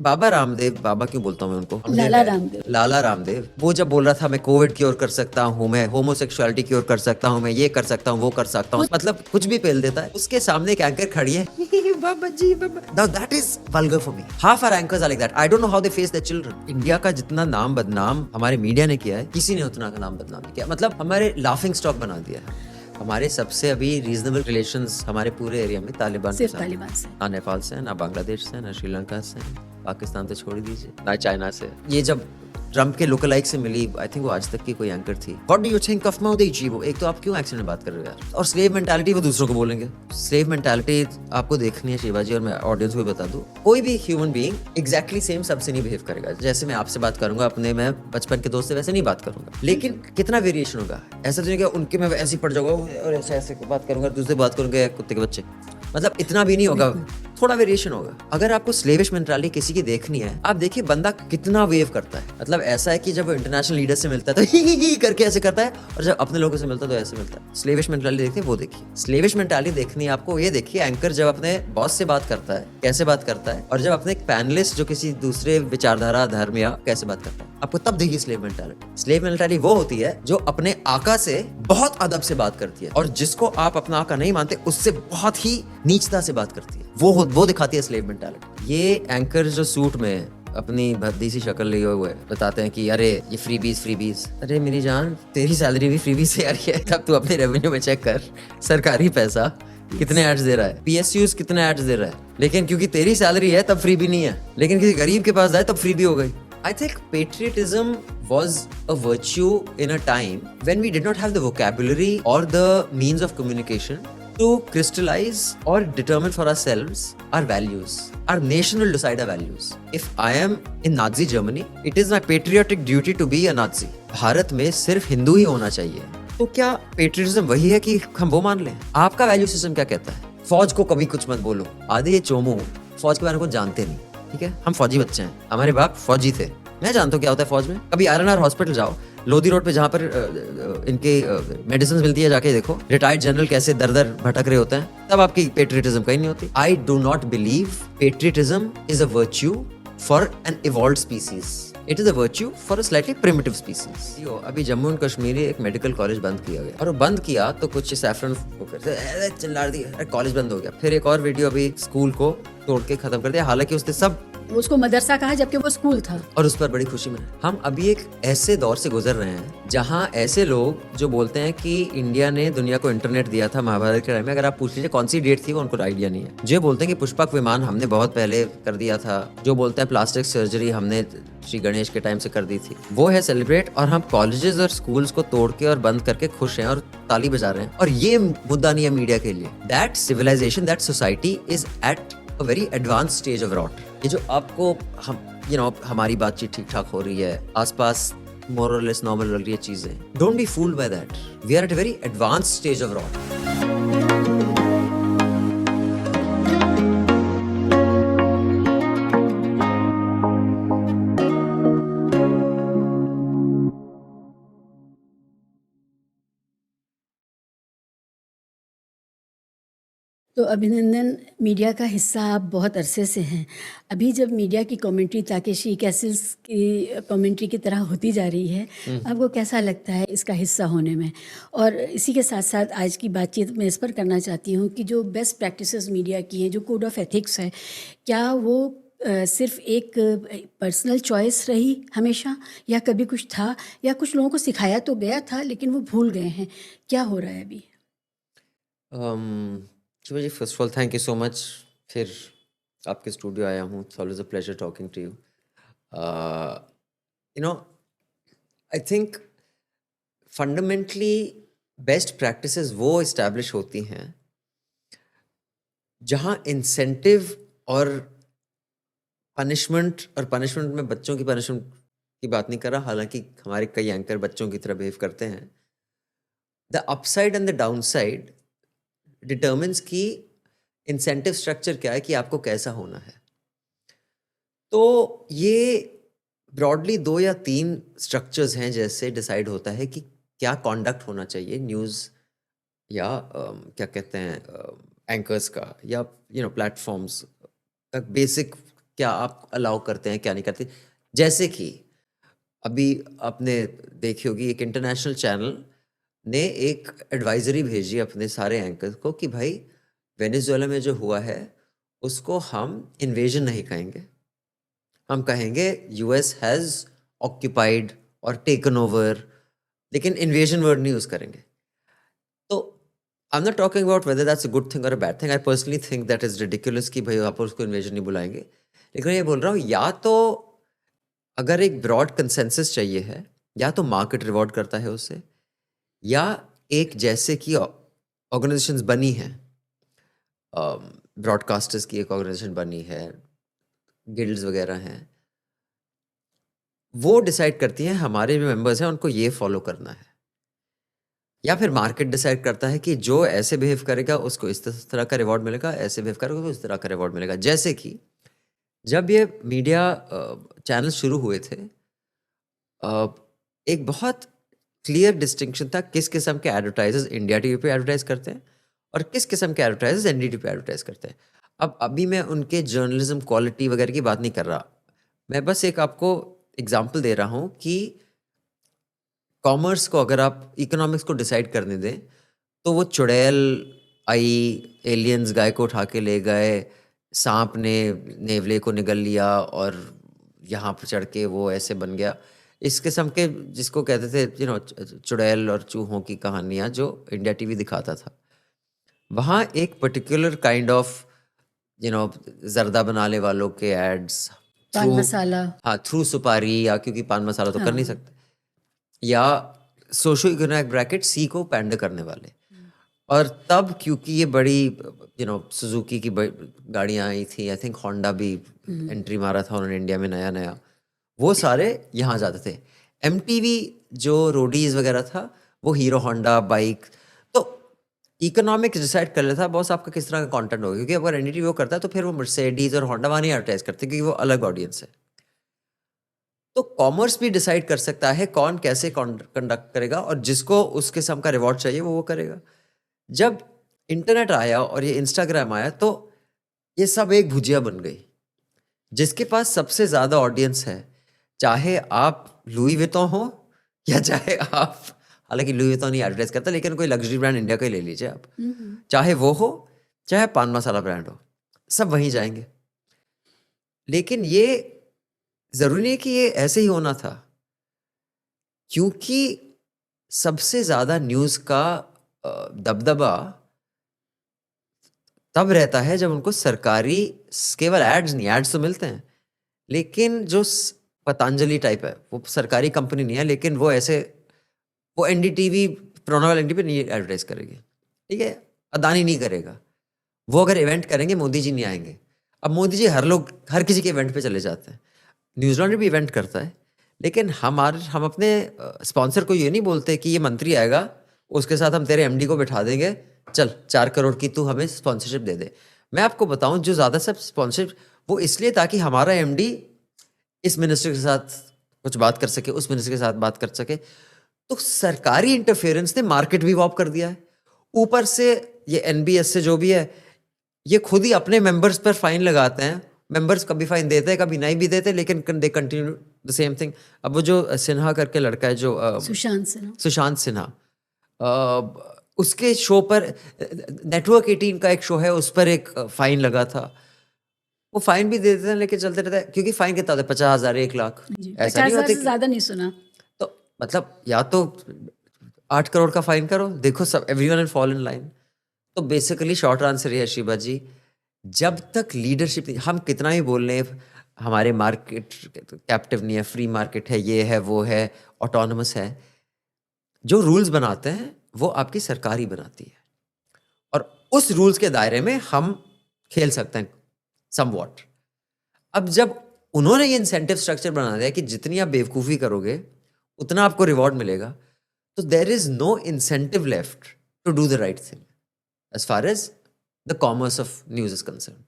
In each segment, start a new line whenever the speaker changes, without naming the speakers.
बाबा रामदेव, बाबा क्यों बोलता हूँ मैं उनको, हमने
लाला रामदेव।
लाला रामदेव, वो जब बोल रहा था मैं कोविड क्योर कर सकता हूँ, मैं होमोसेक्सुअलिटी क्योर कर सकता हूँ, मैं ये कर सकता हूँ, वो कर सकता हूँ, मतलब कुछ भी पेल देता है। उसके सामने एक एंकर खड़ी है, बाबा जी बाबा, now that is vulgar for me. Half hour anchors are like that. I don't know how they face their children. India का जितना नाम बदनाम हमारे मीडिया ने किया है, किसी ने उतना का नाम बदनाम नहीं किया। मतलब हमारे लाफिंग स्टॉक बना दिया है। हमारे सबसे अभी रीजनेबल रिलेशंस हमारे पूरे एरिया में तालिबान के
सिर्फ
साथ।
तालिबान से।
ना नेपाल से, ना बांग्लादेश से, ना श्रीलंका से, पाकिस्तान तो छोड़ ही दीजिए, ना चाइना से। ये जब ट्रम्प के लोकलाइक से मिली, आई थिंक वो आज तक की कोई एंकर थी। What do you think of Modi ji? वो एक तो आप क्यों एक्सेंट में बात कर रहे हो यार? और स्लेव मेंटालिटी वो दूसरों को बोलेंगे। स्लेव मेंटालिटी आपको देखनी है शिवाजी, और मैं ऑडियंस को बता दूं, कोई भी ह्यूमन बीइंग एग्जैक्टली सेम सबसे नहीं बिहेव करेगा। जैसे मैं आपसे बात करूंगा अपने, मैं बचपन के दोस्त से वैसे नहीं बात करूंगा, लेकिन कितना वेरिएशन होगा। ऐसा तो नहीं कि उनके मैं ऐसे ही पड़ जाऊंगा और ऐसे ऐसे बात करूंगा, दूसरे बात करूंगा कुत्ते के बच्चे, मतलब इतना भी नहीं होगा, थोड़ा वेरिएशन होगा। अगर आपको स्लेविश मेंटालिटी किसी की देखनी है, आप देखिए बंदा कितना वेव करता है। मतलब ऐसा है कि जब वो इंटरनेशनल लीडर से मिलता है तो ही करके ऐसे करता है, और जब अपने लोगों से मिलता है तो ऐसे मिलता है। स्लेविश मेंटालिटी देखिए, वो देखिए। स्लेविश मेंटालिटी देखनी है आपको, ये देखिए एंकर जब अपने बॉस से बात करता है कैसे बात करता है, और जब अपने एक पैनलिस्ट जो किसी दूसरे विचारधारा धर्म या कैसे बात करता है, आपको तब देखिए स्लेव मेंटालिटी। स्लेव मेंटालिटी वो होती है जो अपने आका से बहुत अदब से बात करती है, और जिसको आप अपना आका नहीं मानते उससे बहुत ही नीचता से बात करती है, वो दिखाती है स्लेव मेंटालिटी। ये एंकर जो सूट में अपनी भद्दी सी शक्ल लिए हुए बताते हैं कि अरे ये फ्रीबीज, अरे मेरी जान तेरी सैलरी भी फ्रीबीज से आ रही है। तब तू अपने रेवेन्यू में चेक कर, सरकारी पैसा कितने एड्स दे रहा है, पीएसयूज कितने एड्स दे रहा है, लेकिन क्योंकि तेरी सैलरी है तब फ्री भी नहीं है, लेकिन किसी गरीब के पास जाए तब फ्री भी हो गई। I think patriotism was a virtue in a time when we did not have the vocabulary or the means of communication to crystallize or determine for ourselves our values. Our nation will decide our values. If I am in Nazi Germany, it is my patriotic duty to be a Nazi. Bharat में सिर्फ हिंदू ही होना चाहिए। तो क्या patriotism वही है कि हम वो मान लें? आपका वैल्यू सिस्टम क्या कहता है? फौज को कभी कुछ मत बोलो। आधे ये चोमू फौज के बारे में कुछ जानते नहीं, ठीक है? हम फौजी बच्चे हैं, हमारे बाप फौजी थे। मैं जानता हूँ क्या होता है फौज में। कभी आरएनआर हॉस्पिटल जाओ, लोधी रोड पे जहाँ पर इनके मेडिसिन मिलती है, जाके देखो रिटायर्ड जनरल कैसे दर दर भटक रहे होते हैं, तब आपकी पेट्रियटिज्म कहीं नहीं होती। I do not believe patriotism is a virtue for an evolved species. It is a virtue for a slightly primitive species. अभी जम्मू एंड कश्मीर एक मेडिकल कॉलेज बंद किया गया, और वो बंद किया तो कुछ सैफरन चिल्ला दिया, कॉलेज बंद हो गया। फिर एक और वीडियो अभी स्कूल को तोड़ के खत्म कर दिया, हालांकि उसने सब
उसको मदरसा कहा जबकि वो स्कूल था,
और उस पर बड़ी खुशी में। हम अभी एक ऐसे दौर से गुजर रहे हैं जहां ऐसे लोग जो बोलते हैं कि इंडिया ने दुनिया को इंटरनेट दिया था महाभारत के टाइम में, अगर आप पूछ लीजिए कौन सी डेट थी, वो उनको आइडिया नहीं है। जो बोलते हैं कि पुष्पक विमान हमने बहुत पहले कर दिया था, जो बोलते हैं प्लास्टिक सर्जरी हमने श्री गणेश के टाइम से कर दी थी, वो है सेलिब्रेट। और हम कॉलेजेस और स्कूल्स को तोड़ के और बंद करके खुश हैं और ताली बजा रहे हैं, और ये मुद्दा नहीं है मीडिया के लिए। That civilization, that society is at a very advance stage of rot. ये जो आपको हम हमारी बातचीत ठीक ठाक हो रही है, आसपास मोर और लेस नॉर्मल लग रही है चीजें, don't be fooled by that. We are at a very advance stage of rot.
तो अभिनंदन, मीडिया का हिस्सा आप बहुत अरसे से हैं। अभी जब मीडिया की कमेंट्री ताकेशी कैसल्स की कमेंट्री की तरह होती जा रही है, आपको कैसा लगता है इसका हिस्सा होने में? और इसी के साथ साथ आज की बातचीत मैं इस पर करना चाहती हूँ कि जो बेस्ट प्रैक्टिसेस मीडिया की हैं, जो कोड ऑफ एथिक्स है, क्या वो सिर्फ एक पर्सनल चॉइस रही हमेशा, या कभी कुछ था, या कुछ लोगों को सिखाया तो गया था लेकिन वो भूल गए हैं? क्या हो रहा है अभी?
Shiva ji, first of all thank you so much. फिर आपके स्टूडियो आया हूँ, it's always a pleasure talking to you. You know, I think fundamentally best practices वो इस्टेब्लिश होती हैं जहाँ इंसेंटिव और पनिशमेंट में बच्चों की पनिशमेंट की बात नहीं कर रहा, हालांकि हमारे कई एंकर बच्चों की तरह बिहेव करते हैं। The upside and the downside determines की इंसेंटिव स्ट्रक्चर क्या है, कि आपको कैसा होना है। तो ये ब्रॉडली 2 या 3 स्ट्रक्चर्स हैं जैसे डिसाइड होता है कि क्या कॉन्डक्ट होना चाहिए न्यूज़ या क्या कहते हैं एंकर्स का, या प्लेटफॉर्म्स का बेसिक क्या आप अलाउ करते हैं क्या नहीं करते। जैसे कि अभी आपने देखी होगी एक इंटरनेशनल चैनल ने एक एडवाइजरी भेजी अपने सारे एंकर्स को कि भाई वेनेजुएला में जो हुआ है उसको हम इन्वेजन नहीं कहेंगे, हम कहेंगे यूएस हैज़ ऑक्यूपाइड और टेकन ओवर, लेकिन इन्वेजन वर्ड नहीं यूज़ करेंगे। तो I am not talking about whether that's a good thing और a bad thing, I personally think that is ridiculous कि भाई आप उसको इन्वेजन नहीं बुलाएंगे। लेकिन ये बोल रहा हूँ, या तो अगर एक ब्रॉड कंसेंसस चाहिए है, या तो मार्केट रिवॉर्ड करता है उससे, या एक जैसे कि ऑर्गेनाइजेशंस बनी हैं, ब्रॉडकास्टर्स की एक ऑर्गेनाइजेशन बनी है, गिल्ड्स वगैरह हैं, वो डिसाइड करती हैं हमारे जो मेंबर्स हैं उनको ये फॉलो करना है, या फिर मार्केट डिसाइड करता है कि जो ऐसे बिहेव करेगा उसको इस तरह का रिवॉर्ड मिलेगा, ऐसे बिहेव करेगा उसको इस तरह का रिवॉर्ड मिलेगा। जैसे कि जब ये मीडिया चैनल शुरू हुए थे, एक बहुत क्लियर डिस्टिंक्शन था किस किस्म के एडवर्टाइजर्स इंडिया टीवी पे एडवर्टाइज करते हैं और किस किस्म के एडवर्टाइजर्स एनडीटी पे एडवर्टाइज करते हैं। अब अभी मैं उनके जर्नलिज्म क्वालिटी वगैरह की बात नहीं कर रहा, मैं बस एक आपको एग्जांपल दे रहा हूँ कि कॉमर्स को अगर आप इकोनॉमिक्स को डिसाइड करने दें तो वो चुड़ैल आई, एलियंस गाय को उठा के ले गए, सांप ने नेवले को निगल लिया और यहाँ पर चढ़ के वो ऐसे बन गया, इस किस्म के जिसको कहते थे चुड़ैल और चूहों की कहानियाँ जो इंडिया टीवी दिखाता था। वहाँ एक पर्टिकुलर काइंड ऑफ जर्दा बनाने वालों के एड्स,
पान मसाला।
हाँ थ्रू सुपारी, या क्योंकि पान मसाला तो कर नहीं
हाँ।
सकते, या सोशो इकोनॉमिक ब्रैकेट सी को पैंड करने वाले। और तब क्योंकि ये बड़ी सुजुकी की गाड़ियाँ आई थी, आई थिंक होंडा भी एंट्री मारा था उन्होंने इंडिया में नया नया, वो सारे यहाँ जाते थे। एमटीवी जो रोडीज वगैरह था वो हीरो होंडा बाइक, तो इकोनॉमिक्स डिसाइड कर लेता बॉस आपका किस तरह का कंटेंट होगा, क्योंकि अगर एनडीटीवी वो करता है तो फिर वो मर्सिडीज और होंडा वहाँ नहीं एडवर्टाइज करते क्योंकि वो अलग ऑडियंस है। तो कॉमर्स भी डिसाइड कर सकता है कौन कैसे कंडक्ट करेगा, और जिसको उस किस्म का रिवॉर्ड चाहिए वो करेगा। जब इंटरनेट आया और ये इंस्टाग्राम आया तो ये सब एक भुजिया बन गई। जिसके पास सबसे ज़्यादा ऑडियंस है, चाहे आप लुई विटॉन हो या चाहे आप, हालांकि लुई विटॉन नहीं एडवर्टाइज करता लेकिन कोई लग्जरी ब्रांड इंडिया का ही ले लीजिए आप, चाहे वो हो चाहे पान मसाला ब्रांड हो, सब वहीं जाएंगे। लेकिन ये ज़रूरी नहीं कि ये ऐसे ही होना था, क्योंकि सबसे ज़्यादा न्यूज़ का दबदबा तब रहता है जब उनको सरकारी, केवल एड्स नहीं, एड्स तो मिलते हैं, लेकिन जो पतंजलि टाइप है वो सरकारी कंपनी नहीं है, लेकिन वो ऐसे, वो एनडीटीवी प्रोनावल एनडीटीवी नहीं एडवर्टाइज करेगी, ठीक है, अदानी नहीं करेगा, वो अगर इवेंट करेंगे मोदी जी नहीं आएंगे। अब मोदी जी हर किसी के इवेंट पे चले जाते हैं, न्यूजीलैंड भी इवेंट करता है, लेकिन हम अपने स्पॉन्सर को ये नहीं बोलते कि ये मंत्री आएगा उसके साथ हम तेरे एमडी को बिठा देंगे, चल 4 करोड़ की तू हमें स्पॉन्सरशिप दे दे। मैं आपको बताऊं जो ज़्यादा सब स्पॉन्सरशिप वो इसलिए ताकि हमारा एमडी इस मिनिस्टर के साथ कुछ बात कर सके, उस मिनिस्टर के साथ बात कर सके। तो सरकारी इंटरफेरेंस ने मार्केट भी वॉप कर दिया है। ऊपर से ये एनबीएस से जो भी है ये खुद ही अपने मेंबर्स पर फाइन लगाते हैं, मेंबर्स कभी फाइन देते हैं कभी नहीं भी देते, लेकिन they continue the same thing. अब वो जो सिन्हा करके लड़का है जो सुशांत सिन्हा, उसके शो पर नेटवर्क 18 का एक शो है, उस पर एक फाइन लगा था, वो फाइन भी दे देते हैं लेकिन चलते रहता है, क्योंकि फाइन कितना होता है 50,000 1 लाख, ऐसा नहीं होता,
ज्यादा नहीं सुना।
तो मतलब या तो 8 करोड़ का फाइन करो, देखो सब everyone will fall in line. तो बेसिकली शॉर्ट आंसर ये है शिबा जी, जब तक लीडरशिप, हम कितना ही बोल रहे हैं हमारे मार्केट कैप्टिव नहीं है, फ्री मार्केट है, ये है वो है, ऑटोनमस है, जो रूल्स बनाते हैं वो आपकी सरकार ही बनाती है, और उस रूल्स के दायरे में हम खेल सकते हैं समवॉट। अब जब उन्होंने ये इंसेंटिव स्ट्रक्चर बना दिया कि जितनी आप बेवकूफ़ी करोगे उतना आपको रिवॉर्ड मिलेगा, तो there is no incentive left to do the right thing as far as the commerce of news is concerned.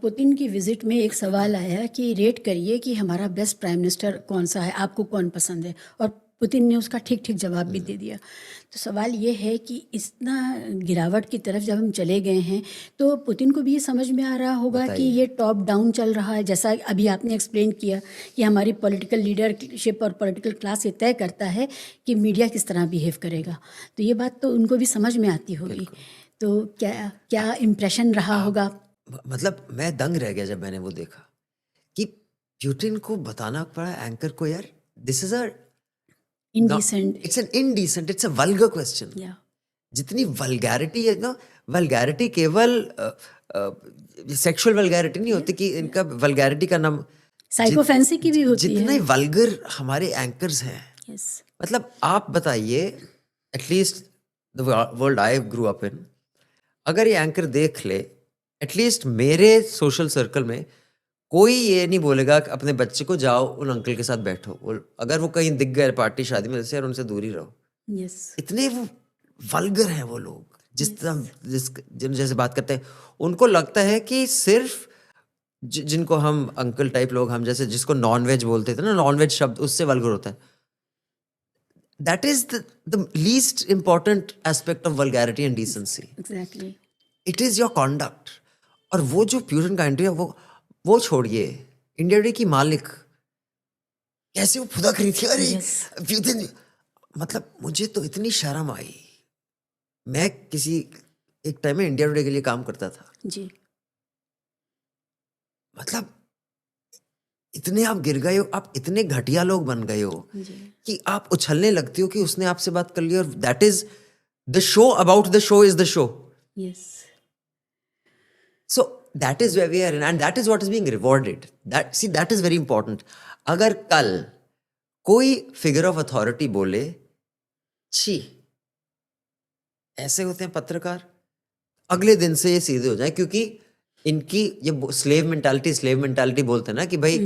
Putin की विजिट में एक सवाल आया कि रेट करिए कि हमारा बेस्ट प्राइम मिनिस्टर कौन सा है, आपको कौन पसंद है, और पुतिन ने उसका ठीक ठीक जवाब भी दे दिया। तो सवाल ये है कि इतना गिरावट की तरफ जब हम चले गए हैं तो पुतिन को भी ये समझ में आ रहा होगा कि ये टॉप डाउन चल रहा है, जैसा अभी आपने एक्सप्लेन किया कि हमारी पॉलिटिकल लीडरशिप और पॉलिटिकल क्लास ये तय करता है कि मीडिया किस तरह बिहेव करेगा। तो ये बात तो उनको भी समझ में आती होगी। तो क्या क्या इम्प्रेशन रहा होगा?
मतलब मैं दंग रह गया जब मैंने वो देखा कि पुतिन को बताना पड़ा एंकर को, यार this is a
indecent,
it's an indecent, it's a vulgar question.
या
जितनी वल्गैरिटी है ना, वल्गैरिटी केवल सेक्सुअल वल्गैरिटी नहीं होती कि इनका वल्गैरिटी का नाम
साइकोफेंसी की भी होती
जितने
है।
वल्गर हमारे एंकर्स हैं,
यस,
मतलब आप बताइए, at least the world I grew up in, अगर ये एंकर देख ले, एटलीस्ट मेरे सोशल सर्कल में कोई ये नहीं बोलेगा कि अपने बच्चे को जाओ उन अंकल के साथ बैठो, अगर वो कहीं दिख गए पार्टी शादी में जैसे, यार उनसे दूर ही रहो।
यस,
इतने वो वल्गर हैं वो लोग, जिस तरह जिन जैसे बात करते हैं, उनको लगता है कि सिर्फ जिनको हम अंकल टाइप लोग, हम जैसे जिसको नॉन वेज बोलते थे ना, नॉन वेज शब्द उससे वल्गर होता है। That is the least important aspect of vulgarity and decency.
Exactly.
It is your conduct. और वो जो प्यूरिन कंट्री है, वो छोड़िए, इंडिया टुडे की मालिक कैसे वो फुदक रही थी, अरे प्यूतिन, मतलब मुझे तो इतनी शर्म आई। मैं किसी एक टाइम में इंडिया टुडे के लिए काम करता था
जी,
मतलब इतने आप गिर गए हो, आप इतने घटिया लोग बन गए हो
जी,
कि आप उछलने लगती हो कि उसने आपसे बात कर ली, और that is the show about the show is the show.
Yes,
So that is where we are in, and that is what is being rewarded. That is very important. अगर कल कोई फिगर ऑफ अथॉरिटी बोले, छी ऐसे होते हैं पत्रकार, अगले दिन से ये सीधे हो जाए, क्योंकि इनकी ये स्लेव मेंटालिटी बोलते हैं ना कि भाई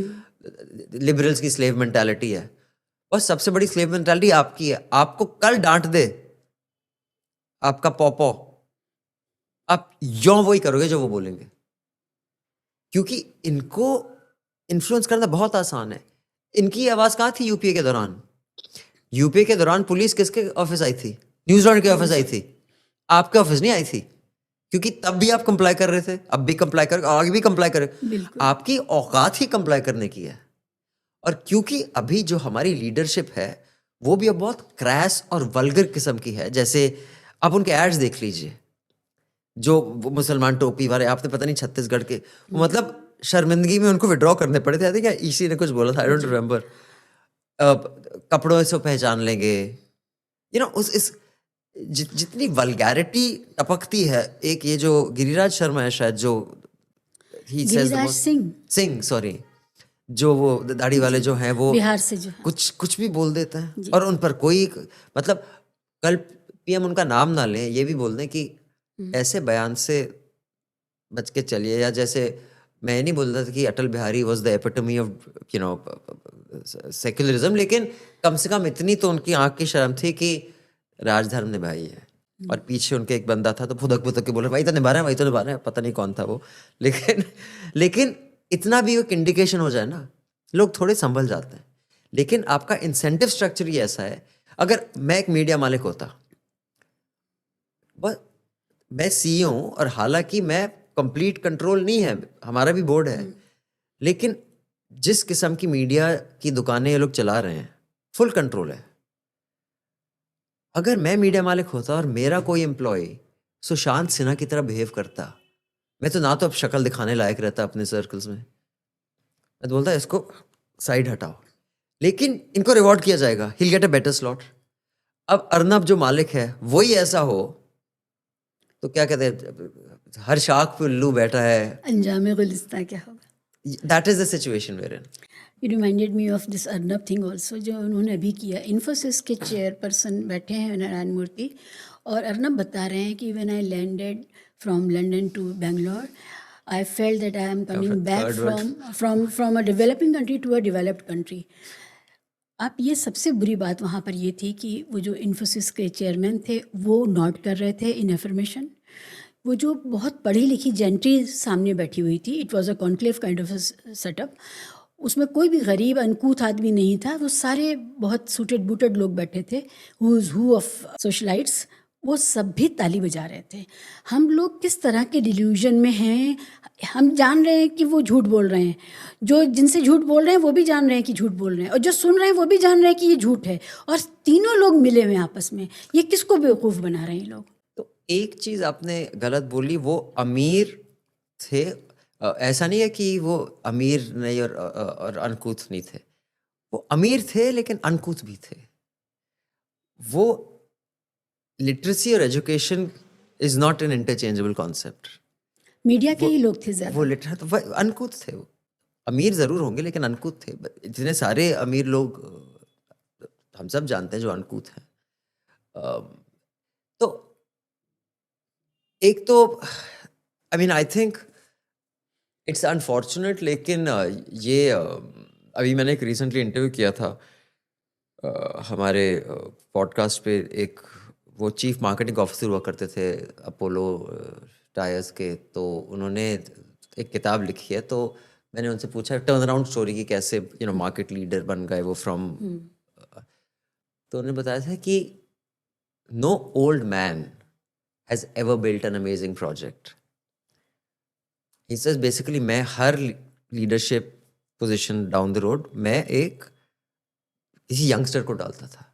लिबरल्स की स्लेव मेंटालिटी है, और सबसे बड़ी स्लेव मेंटालिटी आपकी है। आपको कल डांट दे आपका पॉपो, आप यों वही करोगे जो वो बोलेंगे, क्योंकि इनको इन्फ्लुएंस करना बहुत आसान है। इनकी आवाज कहाँ थी यूपीए के दौरान? यूपीए के दौरान पुलिस किसके ऑफिस आई थी? न्यूजीलैंड के ऑफिस आई थी, आपके ऑफिस नहीं आई थी, क्योंकि तब भी आप कंप्लाई कर रहे थे, अब भी कंप्लाई कर, आगे भी कंप्लाई कर रहे। आपकी औकात ही कंप्लाई करने की है। और क्योंकि अभी जो हमारी लीडरशिप है वो भी अब बहुत क्रैश और वल्गर किस्म की है। जैसे आप उनके एड्स देख लीजिए, जो मुसलमान टोपी वाले, आपने पता नहीं छत्तीसगढ़ के, मतलब शर्मिंदगी में उनको विड्रॉ करने पड़े थे। क्या इसी ने कुछ बोला था, आई डोंट रिमेम्बर, कपड़ों से पहचान लेंगे, यू नो, जितनी वल्गैरिटी टपकती है। एक ये जो गिरिराज शर्मा है शायद, जो
गिरिराज
सिंह सॉरी, जो वो दाढ़ी वाले जो हैं, वो
बिहार से जो
कुछ भी बोल देते हैं, और उन पर कोई, मतलब कल पीएम उनका नाम ना लें, ये भी बोल दें कि ऐसे बयान से बच के चलिए। या जैसे मैं नहीं बोल रहा था कि Atal Bihari was the epitome of you know secularism, लेकिन कम से कम इतनी तो उनकी आंख की शर्म थी कि राजधर्म निभाई है। और पीछे उनके एक बंदा था तो फुदक के बोले, भाई तो निभा रहे हैं, पता नहीं कौन था वो, लेकिन इतना भी एक इंडिकेशन हो जाए ना, लोग थोड़े संभल जाते हैं। लेकिन आपका इंसेंटिव स्ट्रक्चर ही ऐसा है। अगर मैं एक मीडिया मालिक होता, बस मैं सीईओ हूं, और हालांकि मैं कंप्लीट कंट्रोल नहीं है, हमारा भी बोर्ड है, लेकिन जिस किस्म की मीडिया की दुकानें ये लोग चला रहे हैं, फुल कंट्रोल है। अगर मैं मीडिया मालिक होता और मेरा कोई एम्प्लॉय सुशांत सिन्हा की तरह बिहेव करता, मैं तो ना तो अब शक्ल दिखाने लायक रहता अपने सर्कल्स में, मैं तो बोलता इसको साइड हटाओ, लेकिन इनको रिवॉर्ड किया जाएगा, he'll get a better slot। अब अर्नब जो मालिक है वही ऐसा हो तो क्या कहते हैं, हर शाख पे उल्लू बैठा है,
अंजाम गुलिस्तां क्या होगा।
That is the situation where in.
You reminded me of this Arnab thing also, जो उन्होंने अभी किया। इन्फोसिस के चेयरपर्सन बैठे हैं नारायण मूर्ति, और अर्नब बता रहे हैं कि when I landed from London to Bangalore, I felt that I am coming back from a developing country to a developed country. आप ये सबसे बुरी बात वहाँ पर ये थी कि वो जो इन्फोसिस के चेयरमैन थे वो नोट कर रहे थे इन एफर्मेशन। वो जो बहुत पढ़ी लिखी जेंट्री सामने बैठी हुई थी, it was a conclave kind of setup, उसमें कोई भी गरीब अनकूथ आदमी नहीं था, वो सारे बहुत सूटेड बूटेड लोग बैठे थे, who is who of socialites, वो सब भी ताली बजा रहे थे। हम लोग किस तरह के डिल्यूजन में हैं, हम जान रहे हैं कि वो झूठ बोल रहे हैं, जो जिनसे झूठ बोल रहे हैं वो भी जान रहे हैं कि झूठ बोल रहे हैं, और जो सुन रहे हैं वो भी जान रहे हैं कि ये झूठ है, और तीनों लोग मिले हुए हैं आपस में। ये किसको बेवकूफ़ बना रहे हैं ये लोग?
तो एक चीज आपने गलत बोली, वो अमीर थे। ऐसा नहीं है कि वो अमीर नहीं और अनकूथ नहीं थे। वो अमीर थे लेकिन अनकूथ भी थे। वो लिटरेसी और education is not an interchangeable concept.
Media के
वो
ही लोग थे
वो
ज़्यादा।
लिटरेट तो अनकूथ थे। वो अमीर जरूर होंगे लेकिन अनकूथ थे। इतने सारे अमीर लोग हम सब जानते हैं जो अनकूथ हैं। तो एक तो I mean I think it's unfortunate, लेकिन ये अभी मैंने एक रिसेंटली इंटरव्यू किया था हमारे पॉडकास्ट पे। एक वो चीफ मार्केटिंग ऑफिसर हुआ करते थे अपोलो टायर्स के, तो उन्होंने एक किताब लिखी है। तो मैंने उनसे पूछा टर्न अराउंड स्टोरी की, कैसे मार्केट लीडर बन गए वो फ्रॉम। तो उन्होंने बताया था कि no old man has ever built an amazing project. He says basically मैं हर leadership position down the road मैं एक किसी यंगस्टर को डालता था।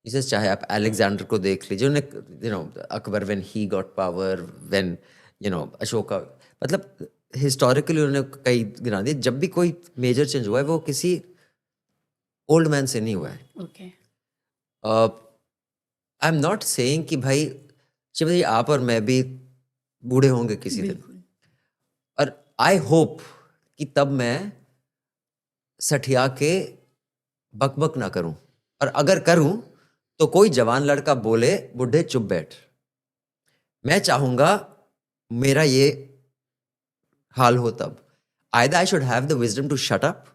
He says, चाहे आप अलेक्जेंडर को देख लीजिए, उन्हें Akbar when he got power, when Ashoka, मतलब हिस्टोरिकली उन्होंने कई गिना दिए। जब भी कोई मेजर चेंज हुआ है वो किसी ओल्ड मैन से नहीं हुआ है।
Okay.
I am not saying कि भाई भाई आप और मैं भी बूढ़े होंगे किसी दिन,
बिल्कुल।
और आई होप कि तब मैं सठिया के बकबक ना करूं, और अगर करूं तो कोई जवान लड़का बोले बुढ़े चुप बैठ। मैं चाहूंगा मेरा ये हाल हो तब। Either I should have the wisdom to shut up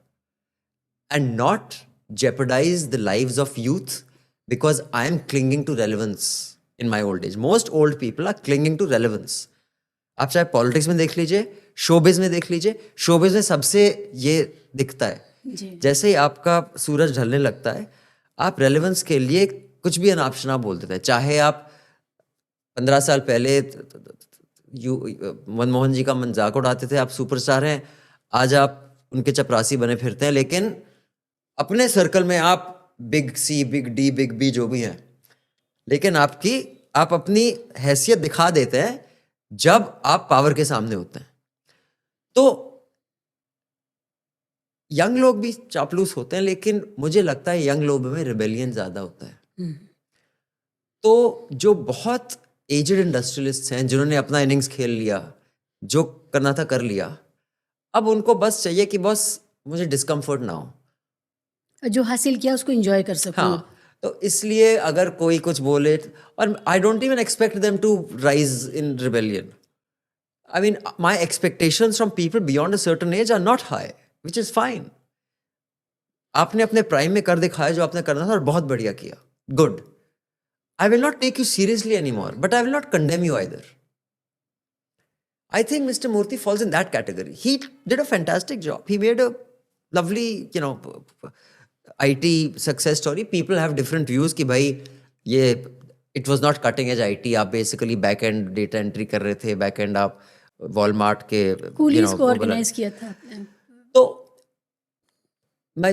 and not jeopardize the lives of youth because I am clinging to relevance in my old age. Most old people are clinging to relevance. आप चाहे politics में देख लीजिए, showbiz में देख लीजिए, showbiz में सबसे ये दिखता है।
जी।
जैसे ही आपका सूरज ढलने लगता है, आप रेलेवेंस के लिए कुछ भी अनापशना बोल देते हैं। चाहे आप 15 साल पहले मनमोहन जी का मजाक उड़ाते थे, आप सुपरस्टार हैं, आज आप उनके चपरासी बने फिरते हैं, लेकिन अपने सर्कल में आप बिग सी, बिग डी, बिग बी जो भी हैं, लेकिन आप अपनी हैसियत दिखा देते हैं जब आप पावर के सामने होते हैं। तो यंग लोग भी चापलूस होते हैं, लेकिन मुझे लगता है यंग लोगों में रिबेलियन ज्यादा होता है। तो जो बहुत एजड इंडस्ट्रियलिस्ट हैं जिन्होंने अपना इनिंग्स खेल लिया, जो करना था कर लिया, अब उनको बस चाहिए कि बस मुझे डिस्कम्फर्ट ना हो।
जो हासिल किया उसको एंजॉय कर सकूं।
हाँ, तो इसलिए अगर कोई कुछ बोले, और I don't even expect them to rise in rebellion. I mean my expectations from people beyond a certain age are not high, which is fine. आपने अपने प्राइम में कर दिखाया जो आपने करना था और बहुत बढ़िया किया, good. I will not take you seriously anymore, but I will not condemn you either. I think Mr. Murthy falls in that category. He did a fantastic job. He made a lovely, IT success story. People have different views कि भाई ये it was not cutting edge IT. आप basically back end data entry कर रहे थे, back end आप Walmart के
Coolidge को ऑर्गेनाइज किया था आपने।
तो मैं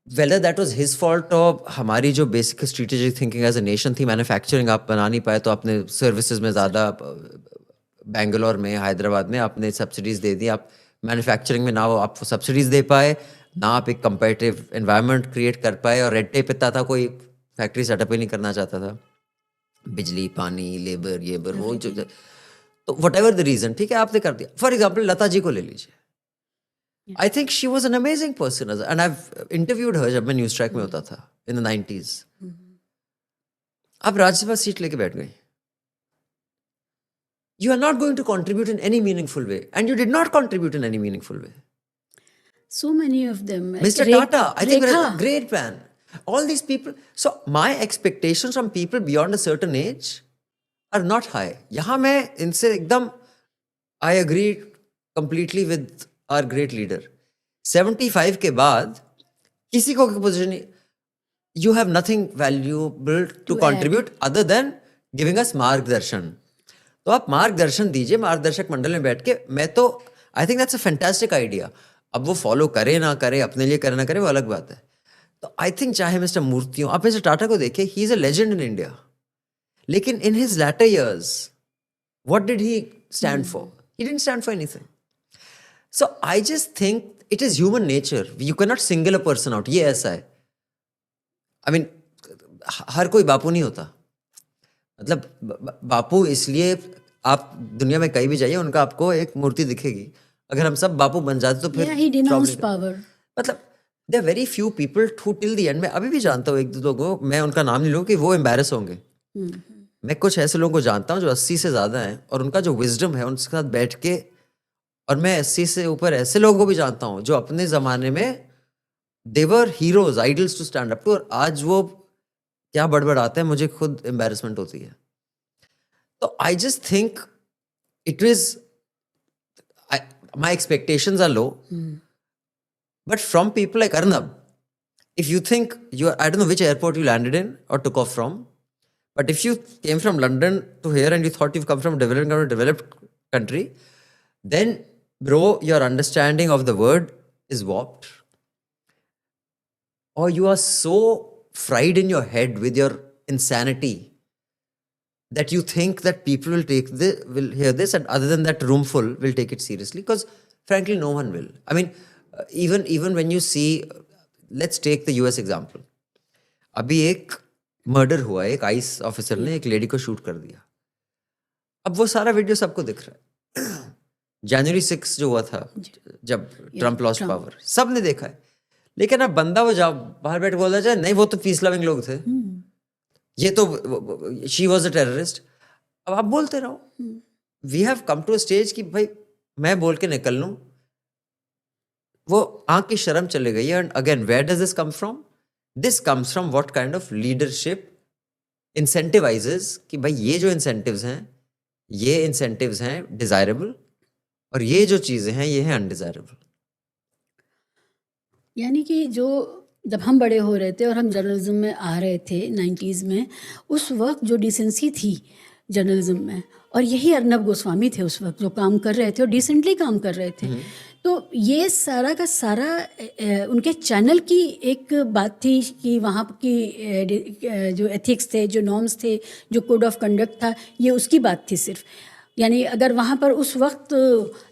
whether that was his fault और हमारी जो basic strategic thinking as a nation थी, मैन्युफैक्चरिंग आप बना नहीं पाए तो आपने सर्विसेज में ज़्यादा, बेंगलोर में, हैदराबाद में आपने सब्सिडीज़ दे दी। आप मैन्युफैक्चरिंग में ना आप सब्सिडीज़ दे पाए, ना आप एक कंपेटिटिव एनवायरनमेंट क्रिएट कर पाए, और रेड टेप इतना था, कोई फैक्ट्री सेटअप ही नहीं करना चाहता था। बिजली, पानी, लेबर, ये बर वो जो, तो वट एवर द रीज़न, ठीक है, आपने कर दिया। फॉर एग्जाम्पल लता जी को ले लीजिए। I think she was an amazing person, and I've interviewed her जब मैं न्यूज़ ट्रैक में होता था in the 90s. आप राज्यसभा सीट लेके बैठ गई। You are not going to contribute in any meaningful way, and you did not contribute in any meaningful way.
So many of them.
Mr. Tata, I think was a great man. All these people. So my expectations from people beyond a certain age are not high. यहाँ मैं इनसे एकदम I agree completely with our great leader. 75 के बाद किसी को position नहीं, you have nothing valuable to
To
contribute other than giving us मार्गदर्शन। तो आप मार्गदर्शन दीजिए मार्गदर्शक मंडल में बैठ के। मैं तो I think that's a fantastic idea. अब वो फॉलो करे ना करे, अपने लिए करे ना करे, वो अलग बात है। तो आई थिंक चाहे मिस्टर मूर्तियों, आप मिस्टर टाटा को देखिए, he is a legend in India, लेकिन in his latter years what did he stand for? He didn't stand for anything. So I just think it is human nature, you can not single a person out. ये ऐसा है, I mean हर कोई बापू नहीं होता। मतलब बापू इसलिए, आप दुनिया में कहीं भी जाइए उनका आपको एक मूर्ति दिखेगी। अगर हम सब बापू बन जाते तो फिर
Yeah, he denounced
probably-
power.
मतलब there very few people who till the end, मैं अभी भी जानता हूँ एक दो को, मैं उनका नाम नहीं लूँ कि वो एम्बैरस होंगे। मैं कुछ ऐसे लोगों को जानता हूँ जो 80 से ज्यादा हैं और उनका जो विजडम है उनके साथ बैठ के, और मैं 80 से ऊपर ऐसे लोगों को भी जानता हूँ जो अपने जमाने में they were heroes, idols to stand up to, और आज वो क्या बड़बड़ाते हैं, मुझे खुद एम्बैरसमेंट होती है। तो आई just think it is, my expectations are low, but from people like Arnab, if you think you are, I don't know which airport you landed in or took off from, but if you came from London to here and you thought you've come from a developed country, then bro, your understanding of the word is warped, or you are so fried in your head with your insanity that you think that people will hear this, and other than that room full will take it seriously, because frankly no one will. I mean, even when you see, let's take the US example. अभी एक murder हुआ, एक ice officer ने एक lady को shoot कर दिया। अब वो सारा वीडियो सबको दिख रहा है। जनवरी 6 जो हुआ था, जब ट्रम्प लॉस्ट पावर, सबने देखा है। लेकिन अब बंदा वो बाहर बैठ बोला जाए नहीं वो तो पीस लविंग लोग थे, ये तो शी वॉज अ टेररिस्ट। अब आप बोलते रहो। We have come to a stage कि भाई मैं बोल के निकल लूं, वो आंख की शर्म चले गई है। And again where does this come from? This comes from what kind of leadership incentivizes कि भाई ये जो इंसेंटिव्स हैं डिजायरेबल, और ये जो चीजें हैं ये हैं अनडिजायरेबल।
यानी कि जो जब हम बड़े हो रहे थे और हम जर्नलिज्म में आ रहे थे 90s में, उस वक्त जो डिसेंसी थी जर्नलिज्म में, और यही अर्नब गोस्वामी थे उस वक्त जो काम कर रहे थे और डिसेंटली काम कर रहे थे। तो ये सारा का सारा उनके चैनल की एक बात थी कि वहाँ की जो एथिक्स थे, जो नॉर्म्स थे, जो कोड ऑफ कंडक्ट था, ये उसकी बात थी सिर्फ। यानी अगर वहाँ पर उस वक्त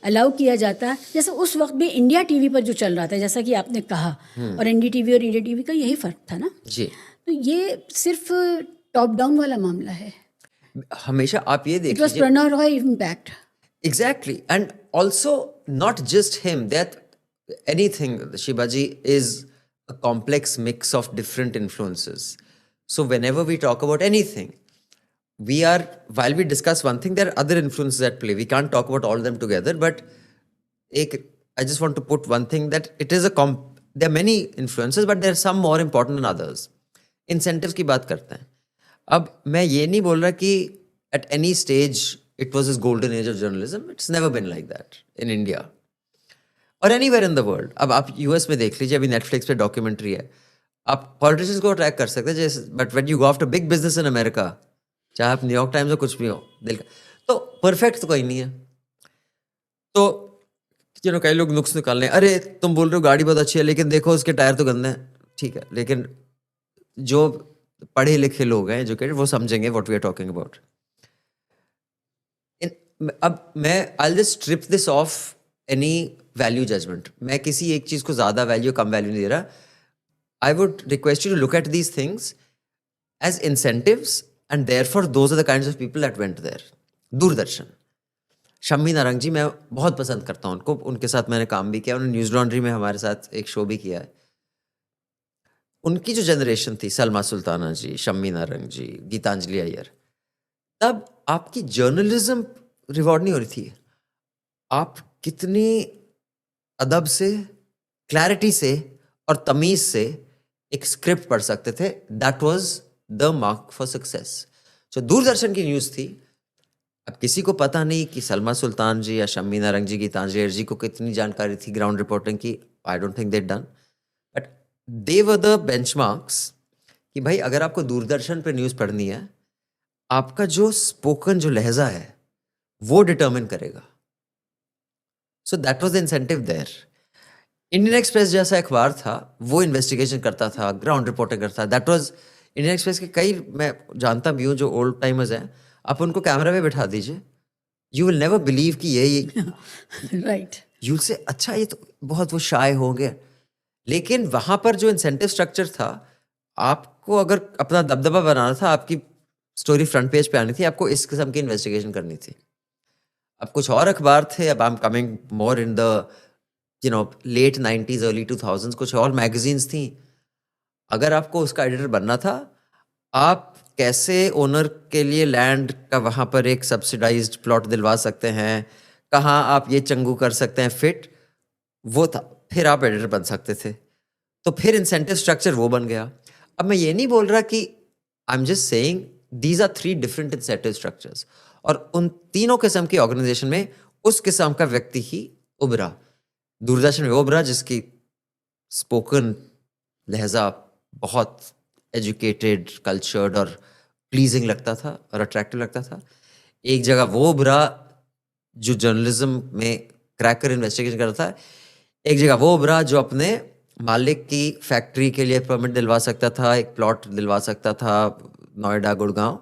अलाउ किया जाता, जैसे उस वक्त भी इंडिया टीवी पर जो चल रहा था, जैसा कि आपने कहा, और एनडीटीवी और इंडिया टीवी का यही फ़र्क था ना
जी।
तो ये सिर्फ टॉप डाउन वाला मामला है।
हमेशा आप ये
इट वॉज
देखिए,
Prannoy Roy impact.
exactly, and also not just him, that anything, Shibaji is a complex mix of different influences. So whenever we talk about anything, we are, while we discuss one thing, there are other influences at play. We can't talk about all of them together, but I just want to put one thing, that it is there are many influences, but there are some more important than others. Incentives की बात करते हैं। अब मैं ये नहीं बोल रहा कि at any stage it was this golden age of journalism. It's never been like that in India or anywhere in the world. अब आप यूएस में देख लीजिए, अभी नेटफ्लिक्स पे डॉक्यूमेंट्री है, आप पॉलिटिशियंस को ट्रैक कर सकते हैं जैसे, but when you go after big business in America, चाहे आप न्यूयॉर्क टाइम्स हो कुछ भी हो, दिल का, तो परफेक्ट तो कोई नहीं है। तो कई लोग नुक्स निकालने, अरे तुम बोल रहे हो गाड़ी बहुत अच्छी है लेकिन देखो उसके टायर तो गंदे हैं। ठीक है, लेकिन जो पढ़े लिखे लोग हैं, एजुकेटेड, वो समझेंगे what we are talking about. अब मैं I will just strip this of any value judgement. मैं किसी एक चीज को ज्यादा वैल्यू कम वैल्यू नहीं दे रहा। I would request you to look at these things as incentives, and therefore those are the kinds of people that went there. Doordarshan, Shammi Narang ji, मैं बहुत पसंद करता हूँ उनको, उनके साथ मैंने काम भी किया, उन्होंने न्यूज लॉन्ड्री में हमारे साथ एक शो भी किया है। उनकी जो जनरेशन थी, सलमा सुल्ताना जी, शम्मी नारंग जी, गीतांजलि अय्यर, तब आपकी जर्नलिज्म रिवॉर्ड नहीं हो रही थी। आप कितनी अदब से, क्लैरिटी से और तमीज से एक स्क्रिप्ट पढ़ सकते थे, that was the mark for success. जो दूरदर्शन की न्यूज़ थी, अब किसी को पता नहीं कि सलमा सुल्तान जी या शम्मी नारंग जी, गीतांजलि अय्यर जी को कितनी जानकारी थी ग्राउंड रिपोर्टिंग की, I don't think they done, but they were the benchmarks कि भाई अगर आपको दूरदर्शन पे न्यूज़ पढ़नी है, आपका जो स्पोकन जो लहजा है वो डिटर्मिन करेगा. So that was the incentive there. Indian Express जैसा अखबार था, वो इन्वेस्टिगेशन करता था, ग्राउंड रिपोर्टिंग करता था. दैट वाज इंडियन एक्सप्रेस के कई, मैं जानता भी हूँ जो ओल्ड टाइमर्स हैं, आप उनको कैमरा में बैठा दीजिए, यू विल नेवर बिलीव कि ये
राइट.
यू से अच्छा ये तो बहुत वो शाय होंगे. लेकिन वहां पर जो इंसेंटिव स्ट्रक्चर था, आपको अगर अपना दबदबा बनाना था, आपकी स्टोरी फ्रंट पेज पे आनी थी, आपको इस किस्म की इन्वेस्टिगेशन करनी थी. अब कुछ और अखबार थे, अब I am coming more in the late 90s early 2000s, कुछ और मैगजीन्स थी. अगर आपको उसका एडिटर बनना था, आप कैसे ओनर के लिए लैंड का वहाँ पर एक सब्सिडाइज्ड प्लॉट दिलवा सकते हैं, कहाँ आप ये चंगू कर सकते हैं फिट, वो था. फिर आप एडिटर बन सकते थे. तो फिर इंसेंटिव स्ट्रक्चर वो बन गया. अब मैं ये नहीं बोल रहा कि, I am just saying these are 3 different incentive structures, और उन तीनों किस्म की ऑर्गेनाइजेशन में उस किस्म का व्यक्ति ही उभरा. दूरदर्शन में वो उभरा जिसकी स्पोकन लहजा बहुत एजुकेटेड, कल्चर्ड और प्लीजिंग लगता था और अट्रैक्टिव लगता था. एक जगह वो उभरा जो जर्नलिज्म में क्रैकर इन्वेस्टिगेशन करता था. एक जगह वो उभरा जो अपने मालिक की फैक्ट्री के लिए परमिट दिलवा सकता था, एक प्लॉट दिलवा सकता था नोएडा, गुड़गांव.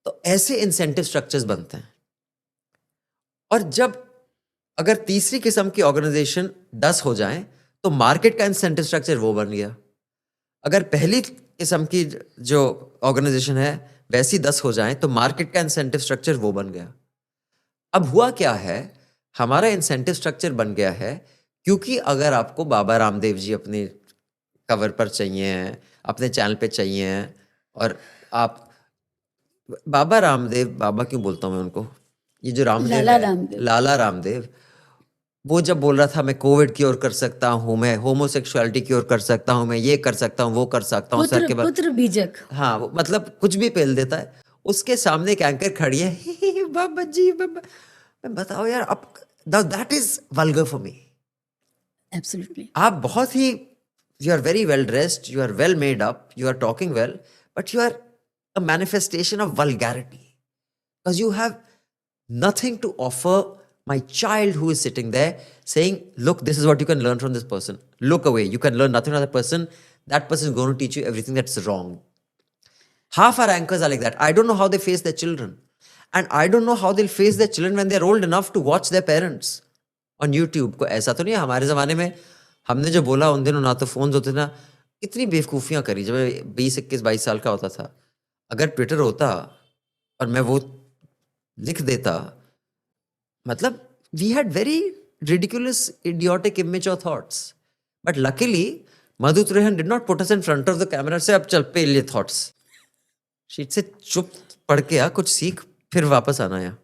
तो ऐसे इंसेंटिव स्ट्रक्चर्स बनते हैं. और जब अगर तीसरी किस्म की ऑर्गेनाइजेशन 10 हो जाएं, तो मार्केट का इंसेंटिव स्ट्रक्चर वो बन गया. अगर पहली किस्म की जो ऑर्गेनाइजेशन है वैसी 10 हो जाएं, तो मार्केट का इंसेंटिव स्ट्रक्चर वो बन गया. अब हुआ क्या है, हमारा इंसेंटिव स्ट्रक्चर बन गया है क्योंकि अगर आपको बाबा रामदेव जी अपने कवर पर चाहिए हैं, अपने चैनल पे चाहिए हैं, और आप बाबा रामदेव, बाबा क्यों बोलता हूँ मैं उनको, ये जो रामदेव
लाला
है,
रामदेव.
लाला रामदेव, वो जब बोल रहा था मैं कोविड क्योर कर सकता हूँ, मैं होमोसेक्सुअलिटी क्योर कर सकता हूँ, मैं ये कर सकता हूँ, वो कर सकता हूँ, सर के बाद,
पुत्र बीजक.
हाँ, वो मतलब कुछ भी पेल देता है. उसके सामने एक एंकर खड़ी है, बाबा जी बाबा. मैं बताओ यार, अब that is vulgar for me.
Absolutely.
आप बहुत ही, you are very well dressed, you are well made up, you are talking well, but you are a manifestation of vulgarity because you have nothing to offer my child who is sitting there saying, look, this is what you can learn from this person. Look away. You can learn nothing from that person. That person is going to teach you everything that's wrong. Half our anchors are like that. I don't know how they face their children. And I don't know how they'll face their children when they're old enough to watch their parents on YouTube. को ऐसा तो नहीं है हमारे ज़माने में, हमने जो बोला उन दिनों ना तो फ़ोन्स होते ना, इतनी बेवकूफ़ियाँ करी. जब मैं 20, 21, 22 साल का होता था, अगर ट्विटर होता और मैं वो लिख देता, मतलब we had very ridiculous, idiotic, immature thoughts. But luckily, Madhu Trehan did not put us in front of the camera and say, अब चल पे ये thoughts. She'd say, चुप पढ़ के आ, कुछ सीख, फिर वापस आना यहाँ.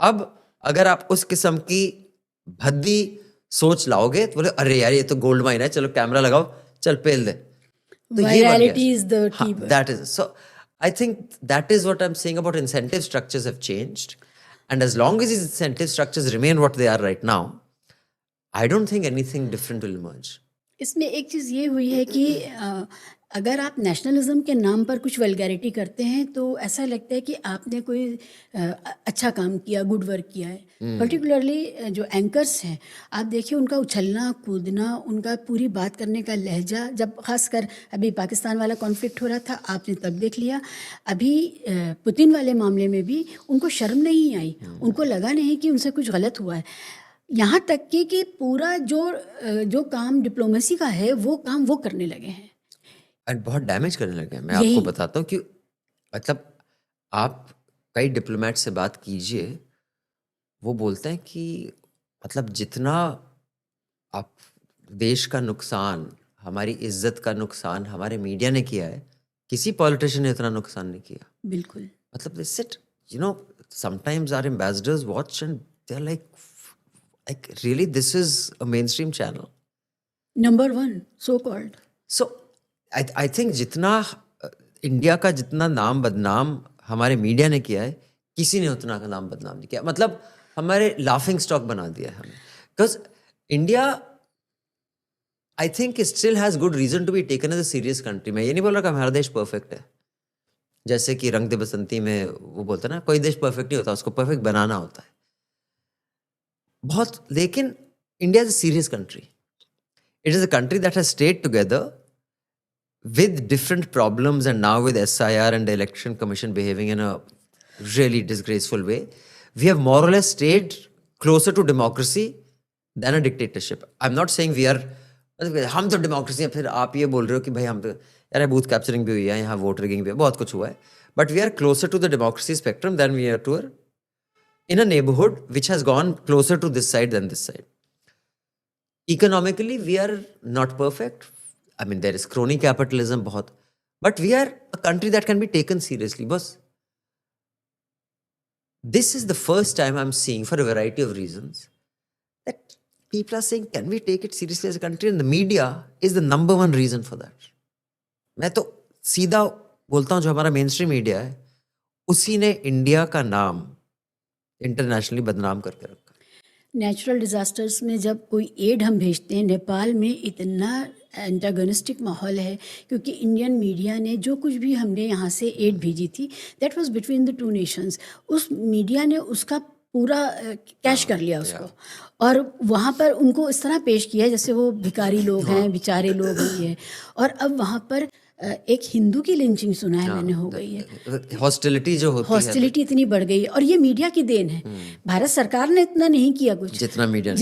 अब अगर आप उस किस्म की भद्दी सोच लाओगे तो बोले अरे यार ये तो गोल्ड माइन है, चलो कैमरा लगाओ, चल पेल दे. तो ये बन
Virality
गया.
is the
हाँ,
keyword.
that is so. I think that is what I'm saying about incentive structures have changed, and as long as these incentive structures remain what they are right now, I don't think anything different will emerge.
इसमें एक चीज़ ये हुई है कि अगर आप nationalism के नाम पर कुछ वल्गैरिटी करते हैं तो ऐसा लगता है कि आपने कोई अच्छा काम किया, गुड वर्क किया है. पर्टिकुलरली जो एंकर्स हैं, आप देखिए उनका उछलना कूदना, उनका पूरी बात करने का लहजा, जब खासकर अभी पाकिस्तान वाला कॉन्फ्लिक्ट हो रहा था आपने तब देख लिया, अभी पुतिन वाले मामले में भी उनको शर्म नहीं आई, उनको लगा नहीं कि उनसे कुछ गलत हुआ है. यहाँ तक कि पूरा जो काम डिप्लोमेसी का है वो काम वो करने लगे हैं.
एंड बहुत डैमेज करने लगे हैं. मैं आपको बताता हूँ कि मतलब आप कई डिप्लोमेट से बात कीजिए, वो बोलते हैं कि मतलब जितना आप देश का नुकसान, हमारी इज्जत का नुकसान हमारे मीडिया ने किया है, किसी पॉलिटिशियन ने इतना नुकसान नहीं किया.
बिल्कुल.
मतलब this it, you know, sometimes our ambassadors watch and they are like really this is a mainstream channel.
Number 1 so called.
So I think जितना इंडिया का जितना नाम बदनाम हमारे मीडिया ने किया है, किसी ने उतना का नाम बदनाम नहीं किया. मतलब हमारे लाफिंग स्टॉक बना दिया है हमें. Because India I think still has good reason to be taken as a serious country. मैं ये नहीं बोल रहा कि हमारा देश परफेक्ट है, जैसे कि रंग दे बसंती में वो बोलता है ना, कोई देश परफेक्ट नहीं होता, उसको परफेक्ट बनाना होता है बहुत। लेकिन India is a serious country. It is a country that has stayed together with different problems, and now with SIR and the election commission behaving in a really disgraceful way, we have more or less stayed closer to democracy than a dictatorship. I'm not saying we are हम तो democracy है, फिर आप ये बोल रहे हो कि भाई हम तो यार बूथ कैप्चरिंग भी हुई है, यहाँ वोट रिगिंग भी है, बहुत कुछ हुआ है, but we are closer to the democracy spectrum than we are to in a neighborhood which has gone closer to this side than this side. Economically, we are not perfect. I mean, there is crony capitalism बहुत, but we are a country that can be taken seriously. Boss, this is the first time I'm seeing, for a variety of reasons, that people are saying, can we take it seriously as a country? And the media is the number one reason for that. मैं तो सीधा बोलता हूँ, जो हमारा main stream media है, उसी ने इंडिया का नाम इंटरनेशनली बदनाम करके रखा।
नेचुरल डिज़ास्टर्स में जब कोई एड हम भेजते हैं, नेपाल में इतना एंटागोनिस्टिक माहौल है, क्योंकि इंडियन मीडिया ने जो कुछ भी हमने यहाँ से एड भेजी थी, that was between the two nations, उस मीडिया ने उसका पूरा कैश कर लिया उसको, और वहाँ पर उनको इस तरह पेश किया जैसे वो भिखारी लोग हैं, बेचारे लोग हैं। और अब वहाँ पर एक हिंदू की लिंचिंग सुना है मैंने, हो गई है।
हॉस्टिलिटी जो होती है,
हॉस्टिलिटी इतनी बढ़ गई है, और ये मीडिया की देन है। भारत सरकार ने इतना नहीं किया कुछ, जितना मीडिया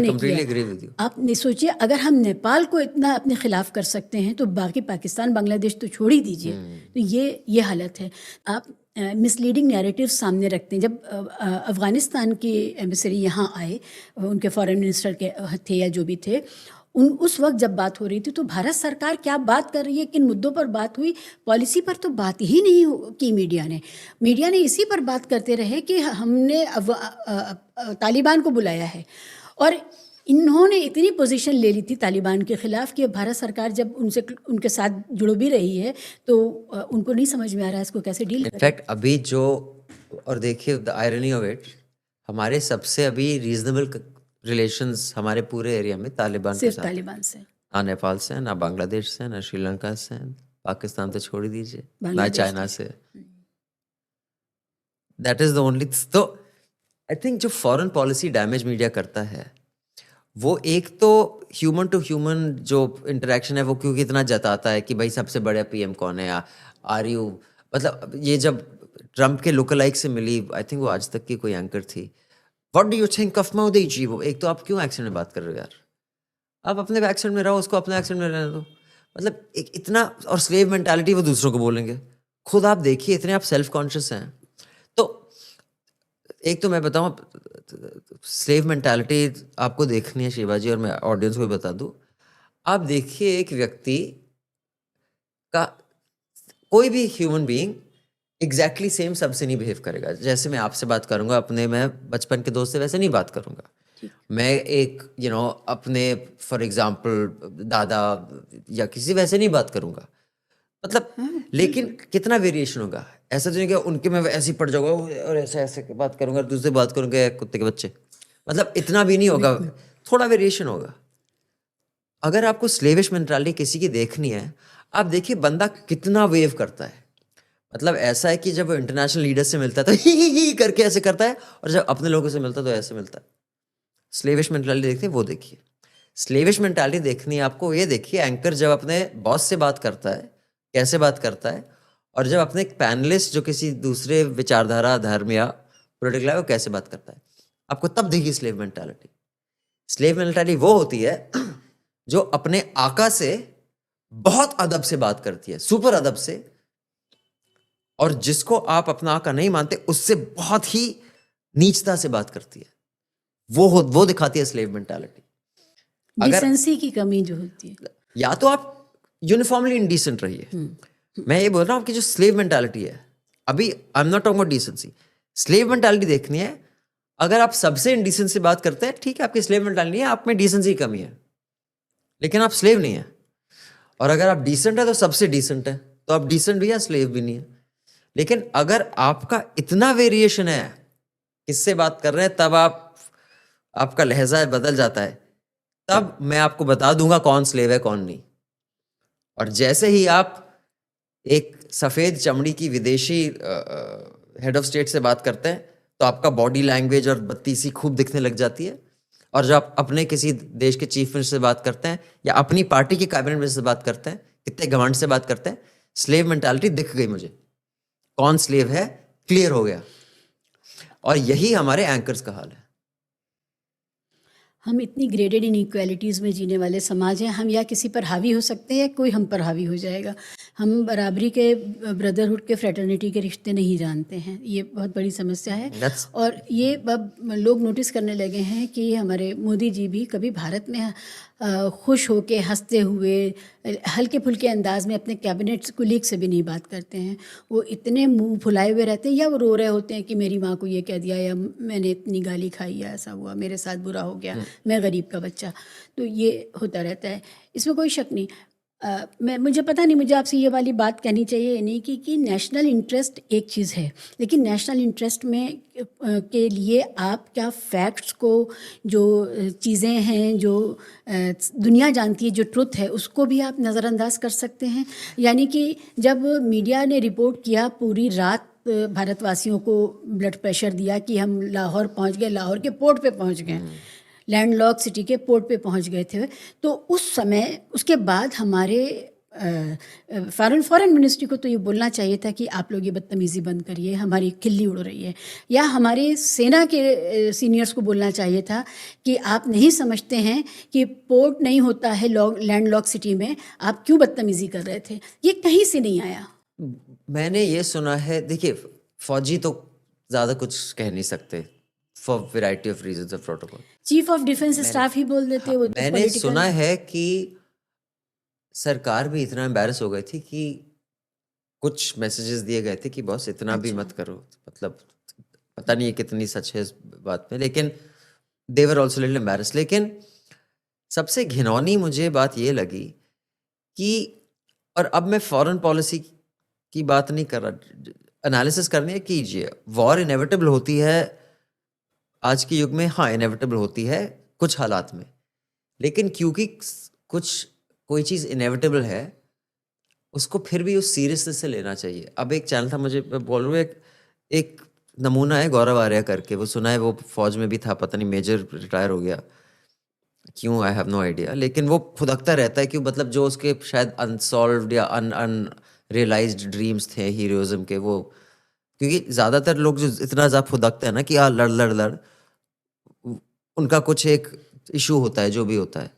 ने किया। आप सोचिए, अगर हम नेपाल को इतना अपने खिलाफ कर सकते हैं, तो बाकी पाकिस्तान, बांग्लादेश तो छोड़ ही दीजिए। तो ये हालत है। आप मिसलीडिंग नैरेटिव सामने रखते हैं। जब अफ़गानिस्तान की एम्बेसडर यहाँ आए, उनके फॉरेन मिनिस्टर के थे या जो भी थे, उस वक्त जब बात हो रही थी, तो भारत सरकार क्या बात कर रही है, किन मुद्दों पर बात हुई, पॉलिसी पर तो बात ही नहीं की मीडिया ने इसी पर बात करते रहे कि हमने तालिबान को बुलाया है। और इन्होंने इतनी पोजीशन ले ली थी तालिबान के ख़िलाफ़ कि भारत सरकार जब उनके साथ जुड़ भी रही है, तो उनको नहीं समझ में आ रहा है इसको कैसे डील करें।
इनफैक्ट अभी जो, और देखिए द आयरनी ऑफ इट, हमारे सबसे अभी रीजनेबल रिलेशंस हमारे पूरे एरिया में तालिबान के साथ, तालिबान से, ना नेपाल से, ना बांग्लादेश से, ना श्रीलंका से, पाकिस्तान तो छोड़ ही दीजिए, ना चाइना से। That is the only. तो आई थिंक जो फॉरेन पॉलिसी डैमेज मीडिया करता है, वो एक तो ह्यूमन टू ह्यूमन जो इंटरेक्शन है, वो क्योंकि इतना जताता है कि भाई सबसे बड़ा पीएम कौन है, आर यू, मतलब ये जब ट्रम्प के लोकलाइक से मिली, आई थिंक वो आज तक की कोई एंकर थी, what do you think of Modi ji, वो एक तो आप क्यों एक्सेंट में बात कर रहे हो यार, आप अपने एक्सेंट में रहो, उसको अपने एक्सेंट में रहने दो। मतलब एक इतना, और स्लेव मेंटालिटी वो दूसरों को बोलेंगे, खुद आप देखिए इतने आप सेल्फ कॉन्शियस हैं। तो एक तो मैं बताऊं, स्लेव मेंटालिटी आपको देखनी है शिवाजी, और मैं ऑडियंस को भी बता दूं, आप देखिए एक व्यक्ति का, कोई भी ह्यूमन बीइंग एग्जैक्टली सेम सबसे नहीं बिहेव करेगा। जैसे मैं आपसे बात करूंगा अपने, मैं बचपन के दोस्त से वैसे नहीं बात करूंगा। मैं एक अपने फॉर एग्जांपल दादा या किसी वैसे नहीं बात करूंगा, मतलब लेकिन कितना वेरिएशन होगा। ऐसा तो नहीं कि उनके मैं ऐसे ही पड़ जाऊंगा और ऐसे ऐसे बात करूंगा, दूसरे बात करूंगा कुत्ते के बच्चे, मतलब इतना भी नहीं होगा, थोड़ा वेरिएशन होगा। अगर आपको स्लेविश मेंटालिटी किसी की देखनी है, आप देखिए बंदा कितना वेव करता है। मतलब ऐसा है कि जब वो इंटरनेशनल लीडर से मिलता है तो ही करके ऐसे करता है, और जब अपने लोगों से मिलता है तो ऐसे मिलता है। स्लेविश मेंटालिटी देखते हैं, वो देखिए। स्लेविश मेंटालिटी देखनी है आपको, ये देखिए एंकर जब अपने बॉस से बात करता है कैसे बात करता है, और जब अपने पैनलिस्ट जो किसी दूसरे विचारधारा, धर्म या पॉलिटिकल है, वो कैसे बात करता है, आपको तब देखिए स्लेव मेंटालिटी। स्लेव मेंटालिटी वो होती है जो अपने आका से बहुत अदब से बात करती है, सुपर अदब से, और जिसको आप अपना आका नहीं मानते उससे बहुत ही नीचता से बात करती है। वो दिखाती है स्लेव मेंटालिटी।
डिसेंसी की कमी जो होती है,
या तो आप यूनिफॉर्मली इंडिसेंट रहिए। मैं ये बोल रहा हूँ कि जो स्लेव मेंटालिटी है, अभी आई am not talking about decency, slave mentality देखनी है। अगर आप सबसे इंडिसेंट से बात करते हैं, ठीक है, आपकी स्लेव मेंटालिटी नहीं है, आप में डिसेंसी की कमी है, लेकिन आप स्लेव नहीं है। और अगर आप डिसेंट है तो सबसे डिसेंट है, तो आप डिसेंट भी है, स्लेव भी नहीं है। लेकिन अगर आपका इतना वेरिएशन है किससे बात कर रहे हैं, तब आपका लहजा बदल जाता है तब मैं आपको बता दूंगा कौन स्लेव है कौन नहीं। और जैसे ही आप एक सफेद चमड़ी की विदेशी हेड ऑफ स्टेट से बात करते हैं तो आपका बॉडी लैंग्वेज और बत्तीसी खूब दिखने लग जाती है। और जब आप अपने किसी देश के चीफ मिनिस्टर से बात करते हैं या अपनी पार्टी के कैबिनेट मिनिस्टर से बात करते हैं, कितने घमंड से बात करते हैं, स्लेव मेंटालिटी दिख गई मुझे, कौन स्लेव है क्लियर हो गया। और यही हमारे एंकर्स का हाल है।
हम इतनी ग्रेडेड इनइक्वालिटीज़ में जीने वाले समाज हैं, हम या किसी पर हावी हो सकते हैं या कोई हम पर हावी हो जाएगा। हम बराबरी के, ब्रदरहुड के, फ्रेटर्निटी के रिश्ते नहीं जानते हैं। ये बहुत बड़ी समस्या है। और ये अब लोग नोटिस करने लगे हैं कि हमारे मोदी जी भी कभी भारत में खुश होके हंसते हुए हल्के फुल्के अंदाज में अपने कैबिनेट कुलीग से भी नहीं बात करते हैं। वो इतने मुंह फुलाए हुए रहते हैं या वो रो रहे होते हैं कि मेरी माँ को ये कह दिया या मैंने इतनी गाली खाई या ऐसा हुआ, मेरे साथ बुरा हो गया, मैं गरीब का बच्चा। तो ये होता रहता है, इसमें कोई शक नहीं। मुझे पता नहीं, मुझे आपसे ये वाली बात कहनी चाहिए या नहीं कि नेशनल इंटरेस्ट एक चीज़ है, लेकिन नेशनल इंटरेस्ट में के लिए आप क्या फैक्ट्स को, जो चीज़ें हैं जो दुनिया जानती है, जो ट्रुथ है, उसको भी आप नज़रअंदाज कर सकते हैं। यानी कि जब मीडिया ने रिपोर्ट किया पूरी रात भारतवासियों को ब्लड प्रेशर दिया कि हम लाहौर पहुंच गए, लाहौर के पोर्ट पे पहुंच गए, लैंडलॉक सिटी के पोर्ट पे पहुंच गए थे, तो उस समय उसके बाद हमारे फॉरेन मिनिस्ट्री को तो ये बोलना चाहिए था कि आप लोग ये बदतमीज़ी बंद करिए, हमारी खिल्ली उड़ रही है। या हमारे सेना के सीनियर्स को बोलना चाहिए था कि आप नहीं समझते हैं कि पोर्ट नहीं होता है लैंडलॉक सिटी में, आप क्यों बदतमीज़ी कर रहे थे। ये कहीं से नहीं आया।
मैंने ये सुना है, देखिए फौजी तो ज़्यादा कुछ कह नहीं सकते for variety of reasons of protocol.
Chief of defence staff ही बोल देते। वो तो
मैंने सुना है कि सरकार भी इतना एम्बैरस हो गई थी कि कुछ मैसेजेस दिए गए थे कि बॉस इतना भी मत करो। मतलब पता नहीं कितनी सच है इस बात में, लेकिन दे वर ऑल्सो लिटिल एम्बैरस। लेकिन सबसे घिनौनी मुझे बात ये लगी कि, और अब मैं फॉरेन पॉलिसी की बात नहीं कर रहा, एनालिसिस करनी है, कीजिए। वॉर इनेविटेबल होती है आज के युग में, हाँ इनेविटेबल होती है कुछ हालात में, लेकिन क्योंकि कोई चीज़ इनेविटेबल है उसको फिर भी उस सीरियसनेस से लेना चाहिए। अब एक चैनल था, मुझे बोल रहा हूँ, एक नमूना है गौरव आर्या करके, वो सुना है, वो फौज में भी था, पता नहीं मेजर रिटायर हो गया क्यों, आई हैव नो आइडिया। लेकिन वो खुदकता रहता है कि मतलब जो उसके शायद अनसॉल्व्ड या अनरियलाइज्ड ड्रीम्स थे हीरोइज्म के, वो क्योंकि ज़्यादातर लोग जो इतना ज़्यादा फुदकते हैं ना कि लड़ लड़ लड़, उनका कुछ एक इशू होता है जो भी होता है।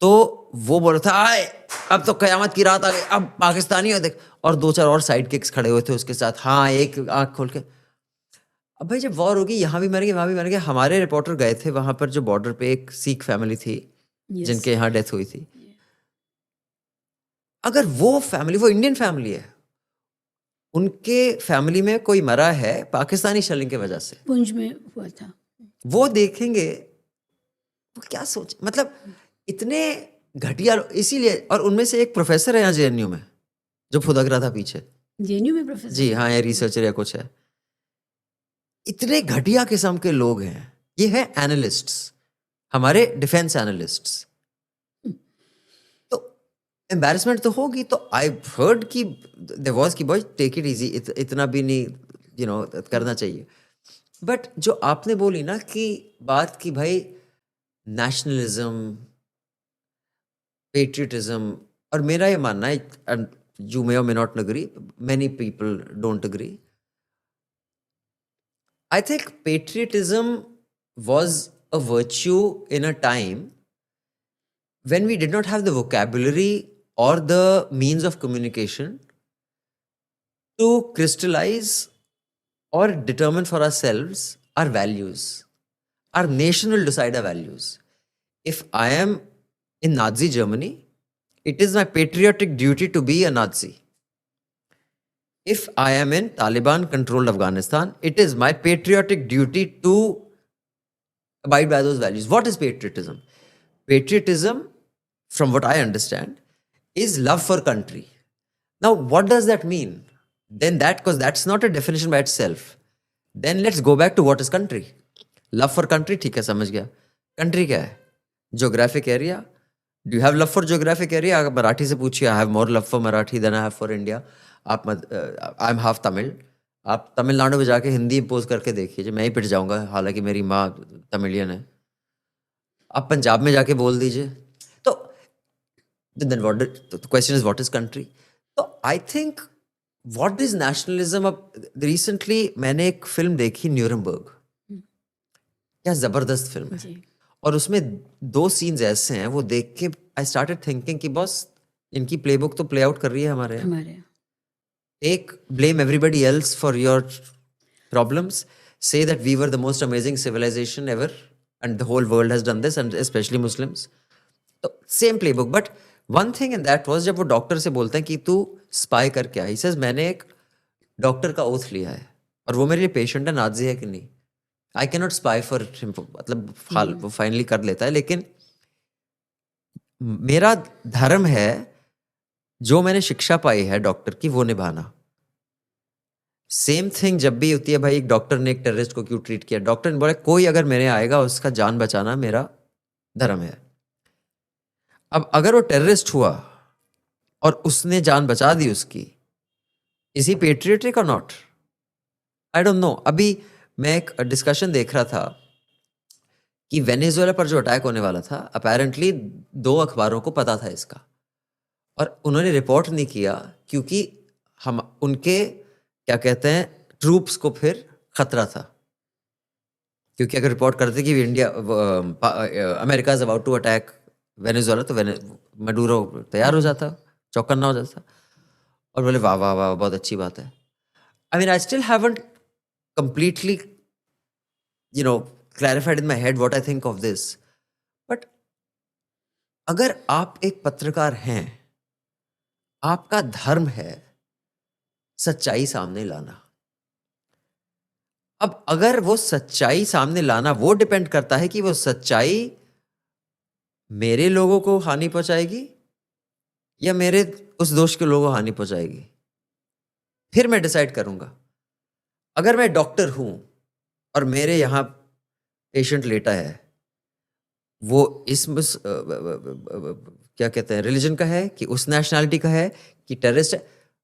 तो वो बोल रहा था आए अब तो कयामत की रात आ गई, अब पाकिस्तानी हो देख, और दो चार और साइड किक्स खड़े हुए थे उसके साथ, हाँ एक आँख खोल के। अब भाई जब वॉर होगी यहाँ भी मरेंगे वहाँ भी मरेंगे। हमारे रिपोर्टर गए थे वहाँ पर, जो बॉर्डर पे एक सिख फैमिली थी जिनके यहाँ डेथ हुई थी। अगर वो फैमिली, वो इंडियन फैमिली है, उनके फैमिली में कोई मरा है पाकिस्तानी शेलिंग की वजह से,
पुंछ में हुआ था,
वो देखेंगे वो क्या सोच, मतलब इतने घटिया। इसीलिए, और उनमें से एक प्रोफेसर है यहाँ जेएनयू में जो फुदक रहा था पीछे,
जेएनयू में प्रोफेसर,
जी हाँ, ये रिसर्चर या कुछ है। इतने घटिया किस्म के लोग हैं। ये है एनालिस्ट्स, हमारे डिफेंस एनालिस्ट्स। तो एम्बैरेसमेंट तो होगी। तो आई हर्ड कि देयर वाज कि बॉय टेक इट इजी, इतना भी नहीं करना चाहिए। बट जो आपने बोली ना कि बात की भाई नेशनलिज्म, पेट्रियटिज्म, और मेरा ये मानना है, एंड यू मे और may not agree, many people don't agree, I think patriotism was a virtue in a time when we did not have the vocabulary or the means of communication to crystallize or determine for ourselves our values. Our nation will decide our values. If I am in Nazi Germany, it is my patriotic duty to be a Nazi. If I am in Taliban-controlled Afghanistan, it is my patriotic duty to abide by those values. What is patriotism? Patriotism, from what I understand, is love for country. Now, what does that mean? Then because that's not a definition by itself. Then let's go back to what is country. Love for country, ठीक है, समझ गया। Country क्या है? Geographic area? Do you have love for geographic area? अगर मराठी से पूछिए, I have more love for Marathi than I have for India. I am half Tamil, आप तमिलनाडु में जाके हिंदी इम्पोज करके देखिए, मैं ही पिट जाऊंगा, हालांकि मेरी माँ तमिलियन है। आप पंजाब में जाके बोल दीजिए, तो then what, the question is what is country. तो I think what is nationalism. अब रिसेंटली मैंने एक फिल्म देखी न्यूरमबर्ग, क्या जबरदस्त फिल्म है,
जी
और उसमें 2 सीन्स ऐसे हैं, वो देख के आई स्टार्टेड थिंकिंग कि बॉस इनकी प्लेबुक तो प्ले आउट कर रही है हमारे यहाँ।
हमारे यहाँ।
एक, blame everybody else for your problems, say that we were the most amazing civilization ever and the whole world has done this and especially Muslims. तो same playbook, but one thing in that was जब वो doctor से बोलते हैं कि तू spy करके आ, he says मैंने एक डॉक्टर का ओथ लिया है और वो मेरे लिए पेशेंट है, नाजी है कि नहीं, I can not spy for him, मतलब हाल वो फाइनली कर लेता है, लेकिन मेरा धर्म है जो मैंने शिक्षा पाई है डॉक्टर की वो निभाना। सेम थिंग जब भी होती है भाई, एक डॉक्टर ने एक टेररिस्ट को क्यों ट्रीट किया, डॉक्टर ने बोला कोई अगर मेरे आएगा उसका जान बचाना मेरा धर्म है। अब अगर वो टेररिस्ट हुआ और उसने जान बचा दी उसकी, इज ही पेट्रियटिक और नॉट, आई डोंट नो। अभी मैं एक डिस्कशन देख रहा था कि वेनेजुएला पर जो अटैक होने वाला था, अपेरेंटली 2 अखबारों को पता था इसका, और उन्होंने रिपोर्ट नहीं किया क्योंकि हम उनके क्या कहते हैं ट्रूप्स को फिर खतरा था, क्योंकि अगर रिपोर्ट करते कि India America is about to attack Venezuela तो मडूरो तैयार हो जाता, चौकन्ना हो जाता, और बोले वाह वाह वाह बहुत अच्छी बात है। I mean I still haven't completely clarified in my head what I think of this, but अगर आप एक पत्रकार हैं, आपका धर्म है सच्चाई सामने लाना। अब अगर वो सच्चाई सामने लाना, वो डिपेंड करता है कि वो सच्चाई मेरे लोगों को हानि पहुंचाएगी या मेरे उस दोस्त के लोगों को हानि पहुंचाएगी, फिर मैं डिसाइड करूंगा। अगर मैं डॉक्टर हूं और मेरे यहां पेशेंट लेटा है, वो क्या कहते हैं रिलीजन का है कि उस नेशनैलिटी का है कि टेररिस्ट है,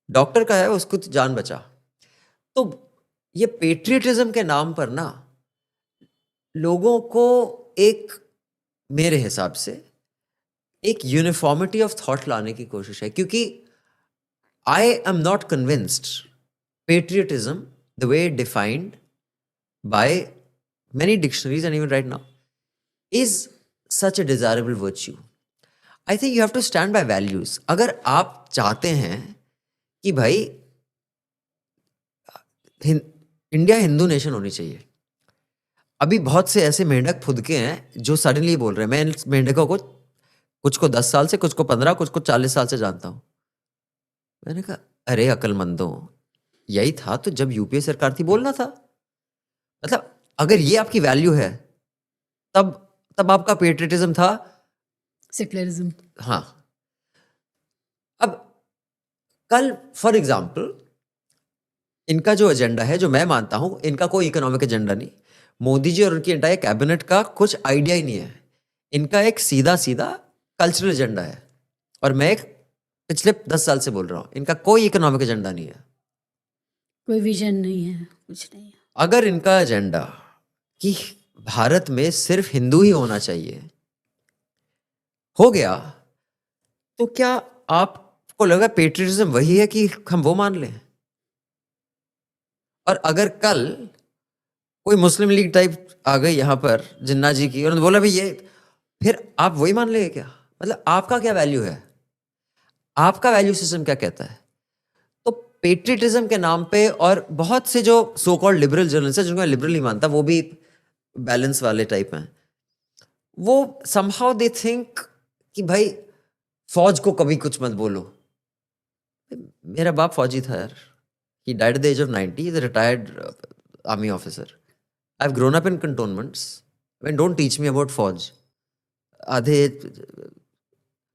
डॉक्टर का है, उसको तो जान बचा। तो ये पेट्रियटिज्म के नाम पर ना लोगों को एक, मेरे हिसाब से एक यूनिफॉर्मिटी ऑफ थॉट लाने की कोशिश है, क्योंकि I am not convinced patriotism the way defined by many dictionaries and even right now is such a desirable virtue. I think you have to stand by values. अगर आप चाहते हैं कि भाई इंडिया हिंदू नेशन होनी चाहिए, अभी बहुत से ऐसे मेंढक फुदके हैं जो सडनली बोल रहे हैं, मैं मेंढकों को कुछ को 10 साल से, कुछ को 15, कुछ को 40 साल से जानता हूं। मैंने कहा अरे अकलमंदों, यही था तो जब यूपीए सरकार थी बोलना था। मतलब अगर ये आपकी वैल्यू है तब आपका पेट्रियटिज्म था
सेक्युलरिज्म।
हाँ। अब कल फॉर एग्जाम्पल इनका जो एजेंडा है, जो मैं मानता हूं, इनका कोई इकोनॉमिक एजेंडा नहीं, मोदी जी और उनकी एंटायर कैबिनेट का कुछ आइडिया ही नहीं है, इनका एक सीधा सीधा कल्चरल एजेंडा है, और मैं एक पिछले 10 साल से बोल रहा हूं, इनका कोई इकोनॉमिक एजेंडा नहीं है,
कोई विजन नहीं है, कुछ नहीं है।
अगर इनका एजेंडा कि भारत में सिर्फ हिंदू ही होना चाहिए हो गया, तो क्या आपको लगा पेट्रियटिज्म वही है कि हम वो मान लें? और अगर कल कोई मुस्लिम लीग टाइप आ गई यहां पर जिन्ना जी की, और बोला भाई ये, फिर आप वही मान लेंगे क्या? मतलब आपका क्या वैल्यू है, आपका वैल्यू सिस्टम क्या कहता है? तो पेट्रियटिज्म के नाम पे, और बहुत से जो सो कॉल्ड लिबरल जर्नलिस्ट है, जिनको मैं लिबरल नहीं मानता, वो भी बैलेंस वाले टाइप हैं, वो समहाउ दे थिंक कि भाई फौज को कभी कुछ मत बोलो। मेरा बाप फौजी था यार, he died at the age of 90, he's a retired army officer. I've grown up in cantonments. I mean, don't teach me about फौज। आधे,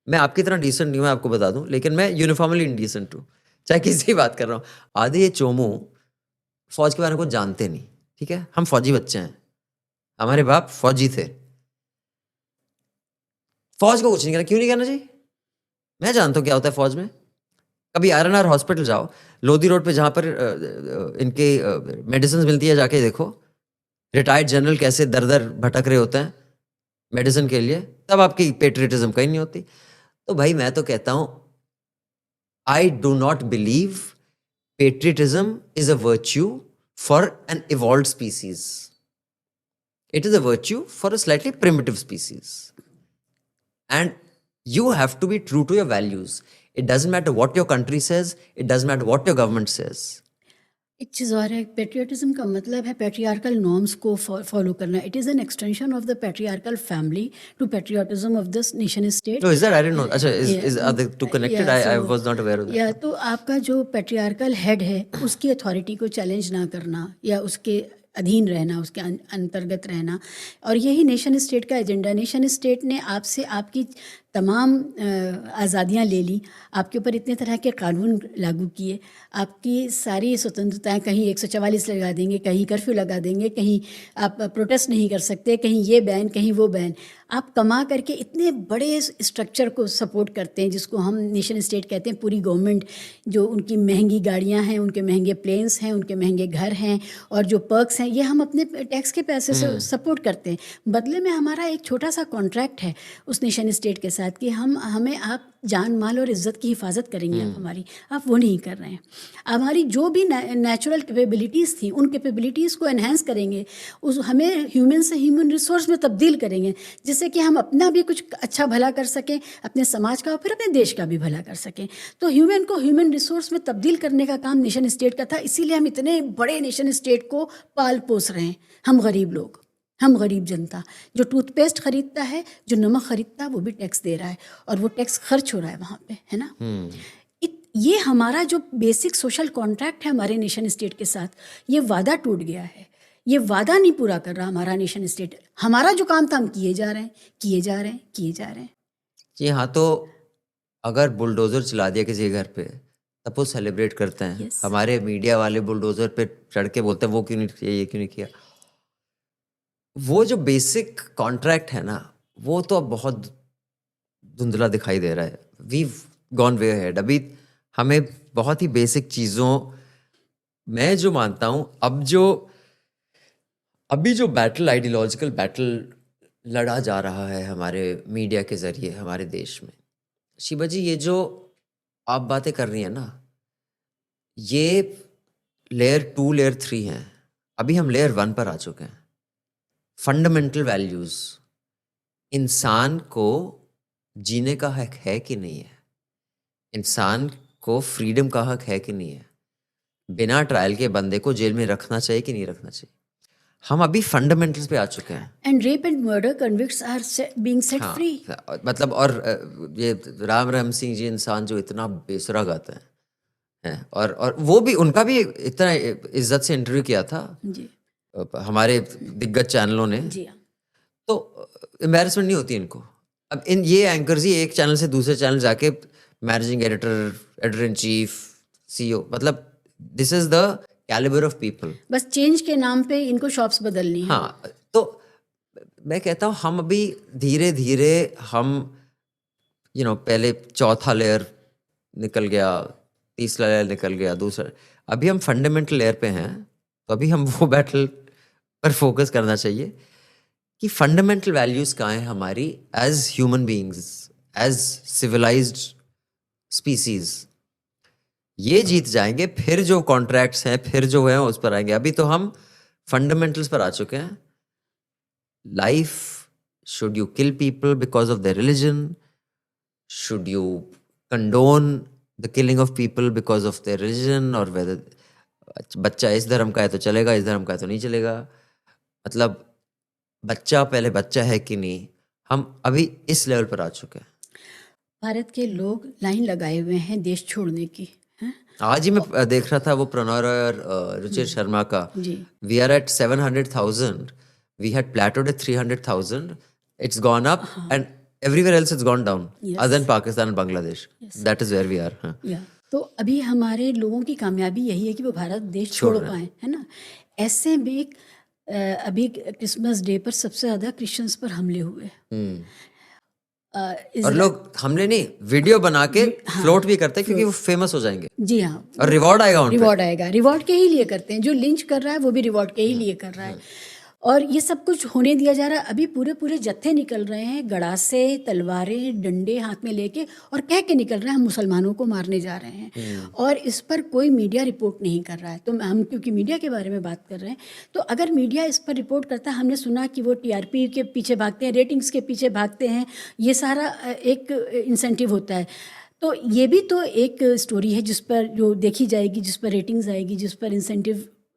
मैं आपकी तरह डिसेंट नहीं हूँ, मैं आपको बता दूं, लेकिन मैं यूनिफॉर्मली इंडिसेंट हूँ, चाहे किसी बात कर रहा हूँ। आधे ये चोमू फौज के बारे में कुछ जानते नहीं, ठीक है? हम फौजी बच्चे हैं, हमारे बाप फौजी थे। फौज को कुछ नहीं करना, क्यों नहीं करना चाहिए? मैं जानता हूँ क्या होता है फौज में। कभी आर हॉस्पिटल जाओ, लोधी रोड पे जहाँ पर इनके मेडिसिन मिलती है, जाके देखो रिटायर्ड जनरल कैसे दर दर भटक रहे होते हैं मेडिसिन के लिए, तब आपकी पेट्रियटिज्म कहीं नहीं होती। तो भाई मैं तो कहता हूँ, I do not believe patriotism is a virtue for an evolved species. It is a virtue for a slightly primitive species. And you have to be true to your values. It doesn't matter what your country says, it doesn't matter what your government says.
एक चीज़ और है, patriotism का मतलब है patriarchal norms को follow करना. It is an extension of the patriarchal family to patriotism of the nation state.
No, is that? I didn't know. Achha, are the two connected? I was not aware of that.
या तो आपका जो patriarchal head है उसकी authority को challenge ना करना या उसके अधीन रहना, उसके अंतर्गत रहना, और यही नेशन स्टेट का एजेंडा. नेशन स्टेट ने आपसे आपकी तमाम आज़ादियाँ ले ली, आपके ऊपर इतने तरह के कानून लागू किए, आपकी सारी स्वतंत्रताएं, कहीं 144 लगा देंगे, कहीं कर्फ्यू लगा देंगे, कहीं आप प्रोटेस्ट नहीं कर सकते, कहीं ये बैन, कहीं वो बैन. आप कमा करके इतने बड़े स्ट्रक्चर को सपोर्ट करते हैं जिसको हम नेशन स्टेट कहते हैं. पूरी गवर्नमेंट, जो उनकी महंगी गाड़ियाँ हैं, उनके महंगे प्लेन्स हैं, उनके महंगे घर हैं, और जो पर्क्स हैं, ये हम अपने टैक्स के पैसे से सपोर्ट करते हैं. बदले में हमारा एक छोटा सा कॉन्ट्रैक्ट है उस नेशन स्टेट के साथ कि हमें आप जान माल और इज़्ज़त की हिफाजत करेंगे आप हमारी. आप वो नहीं कर रहे हैं. हमारी जो भी नेचुरल कैपेबिलिटीज़ थी, उन कैपेबिलिटीज़ को एनहेंस करेंगे, उस हमें ह्यूमन से ह्यूमन रिसोर्स में तब्दील करेंगे, जिससे कि हम अपना भी कुछ अच्छा भला कर सकें, अपने समाज का और फिर अपने देश का भी भला कर सकें. तो ह्यूमन को ह्यूमन रिसोर्स में तब्दील करने का काम नेशन स्टेट का था. इसीलिए हम इतने बड़े नेशन स्टेट को पाल पोस रहे हैं. हम गरीब लोग, हम गरीब जनता, जो टूथपेस्ट खरीदता है, जो नमक खरीदता है, वो भी टैक्स दे रहा है, और वो टैक्स खर्च हो रहा है वहाँ पे, है ना. ये हमारा जो बेसिक सोशल कॉन्ट्रैक्ट है हमारे नेशन स्टेट के साथ, ये वादा टूट गया है. ये वादा नहीं पूरा कर रहा हमारा नेशन स्टेट. हमारा जो काम था हम किए जा रहे हैं, किए जा रहे हैं, किए जा रहे हैं.
जी हाँ, तो अगर बुलडोजर चला दिया किसी घर पे, तब वो सेलिब्रेट करते हैं.
Yes.
हमारे मीडिया वाले बुलडोजर पे चढ़ के बोलते हैं वो क्यों नहीं किया, ये क्यों नहीं किया. वो जो बेसिक कॉन्ट्रैक्ट है ना, वो तो अब बहुत धुंधला दिखाई दे रहा है. We gone way ahead. अभी हमें बहुत ही बेसिक चीज़ों, मैं जो मानता हूँ, अभी जो बैटल, आइडियोलॉजिकल बैटल लड़ा जा रहा है हमारे मीडिया के ज़रिए हमारे देश में, शिवा जी, ये जो आप बातें कर रही हैं ना, ये लेयर 2, लेयर 3 हैं. अभी हम लेयर 1 पर आ चुके हैं. फंडामेंटल वैल्यूज़, इंसान को जीने का हक है कि नहीं है, इंसान को फ्रीडम का हक है कि नहीं है, बिना ट्रायल के बंदे को जेल में रखना चाहिए कि नहीं रखना चाहिए. हम अभी फंडामेंटल्स पे आ चुके हैं.
And rape and murder convicts are being set free.
मतलब, और ये राम रहम सिंह जी, इंसान जो इतना बेसुरा गाते हैं, और वो भी, उनका भी इतना इज्जत से इंटरव्यू किया था
जी,
हमारे दिग्गज चैनलों ने.
जी हाँ.
तो एम्बैरेसमेंट नहीं होती इनको. अब ये एंकर्स ही एक चैनल से दूसरे चैनल जाके managing editor, editor in chief, CEO, मतलब this is the calibre of people.
बस चेंज के नाम पे इनको शॉप्स बदलनी है.
हाँ, तो मैं कहता हूँ हम अभी धीरे धीरे हम पहले चौथा लेयर निकल गया, तीसरा लेयर निकल गया, दूसरा, अभी हम फंडामेंटल लेयर पे हैं. तो अभी हम वो बैटल पर फोकस करना चाहिए कि फंडामेंटल वैल्यूज कहाँ हैं हमारी as human beings, as civilized species. ये जीत जाएंगे, फिर जो कॉन्ट्रैक्ट्स हैं, फिर जो है उस पर आएंगे. अभी तो हम फंडामेंटल्स पर आ चुके हैं. Life, should you kill people because of their religion? Should you condone the killing of people because of their religion? और वेदर बच्चा इस धर्म का है तो चलेगा, इस धर्म का है तो नहीं चलेगा. मतलब बच्चा पहले बच्चा है कि नहीं, हम अभी इस लेवल पर आ चुके हैं.
भारत के लोग लाइन लगाए हुए हैं देश छोड़ने की.
आज ही मैं देख रहा था वो प्रणय रॉय और रुचिर शर्मा का.
जी.
We are at 700,000, we had plateaued at 300,000. It's gone up and everywhere else it's gone down other than Pakistan and Bangladesh. That is where we are.
या तो अभी हमारे लोगों की कामयाबी यही है कि वो भारत देश छोड़ पाए, है ना. ऐसे में अभी क्रिसमस डे पर सबसे ज़्यादा क्रिश्चियंस पर हमले हुए.
और लोग हमले नहीं, वीडियो बना के फ्लोट भी करते हैं क्योंकि वो फेमस हो जाएंगे
जी हाँ,
और रिवॉर्ड आएगा उन पे।
रिवॉर्ड आएगा, रिवॉर्ड के ही लिए करते हैं। जो लिंच कर रहा है वो भी रिवॉर्ड के ही लिए कर रहा है। और ये सब कुछ होने दिया जा रहा है। अभी पूरे पूरे जत्थे निकल रहे हैं, गड़ासे, तलवारें, डंडे हाथ में लेके, और कह के निकल रहे हैं हम मुसलमानों को मारने जा रहे हैं। और इस पर कोई मीडिया रिपोर्ट नहीं कर रहा है। तो हम क्योंकि मीडिया के बारे में बात कर रहे हैं, तो अगर मीडिया इस पर रिपोर्ट करता है, हमने सुना कि वो टीआरपी के पीछे भागते हैं, रेटिंग्स के पीछे भागते हैं, ये सारा एक इंसेंटिव होता है। तो ये भी तो एक स्टोरी है जिस पर जो देखी जाएगी, जिस पर रेटिंग्स आएगी, जिस पर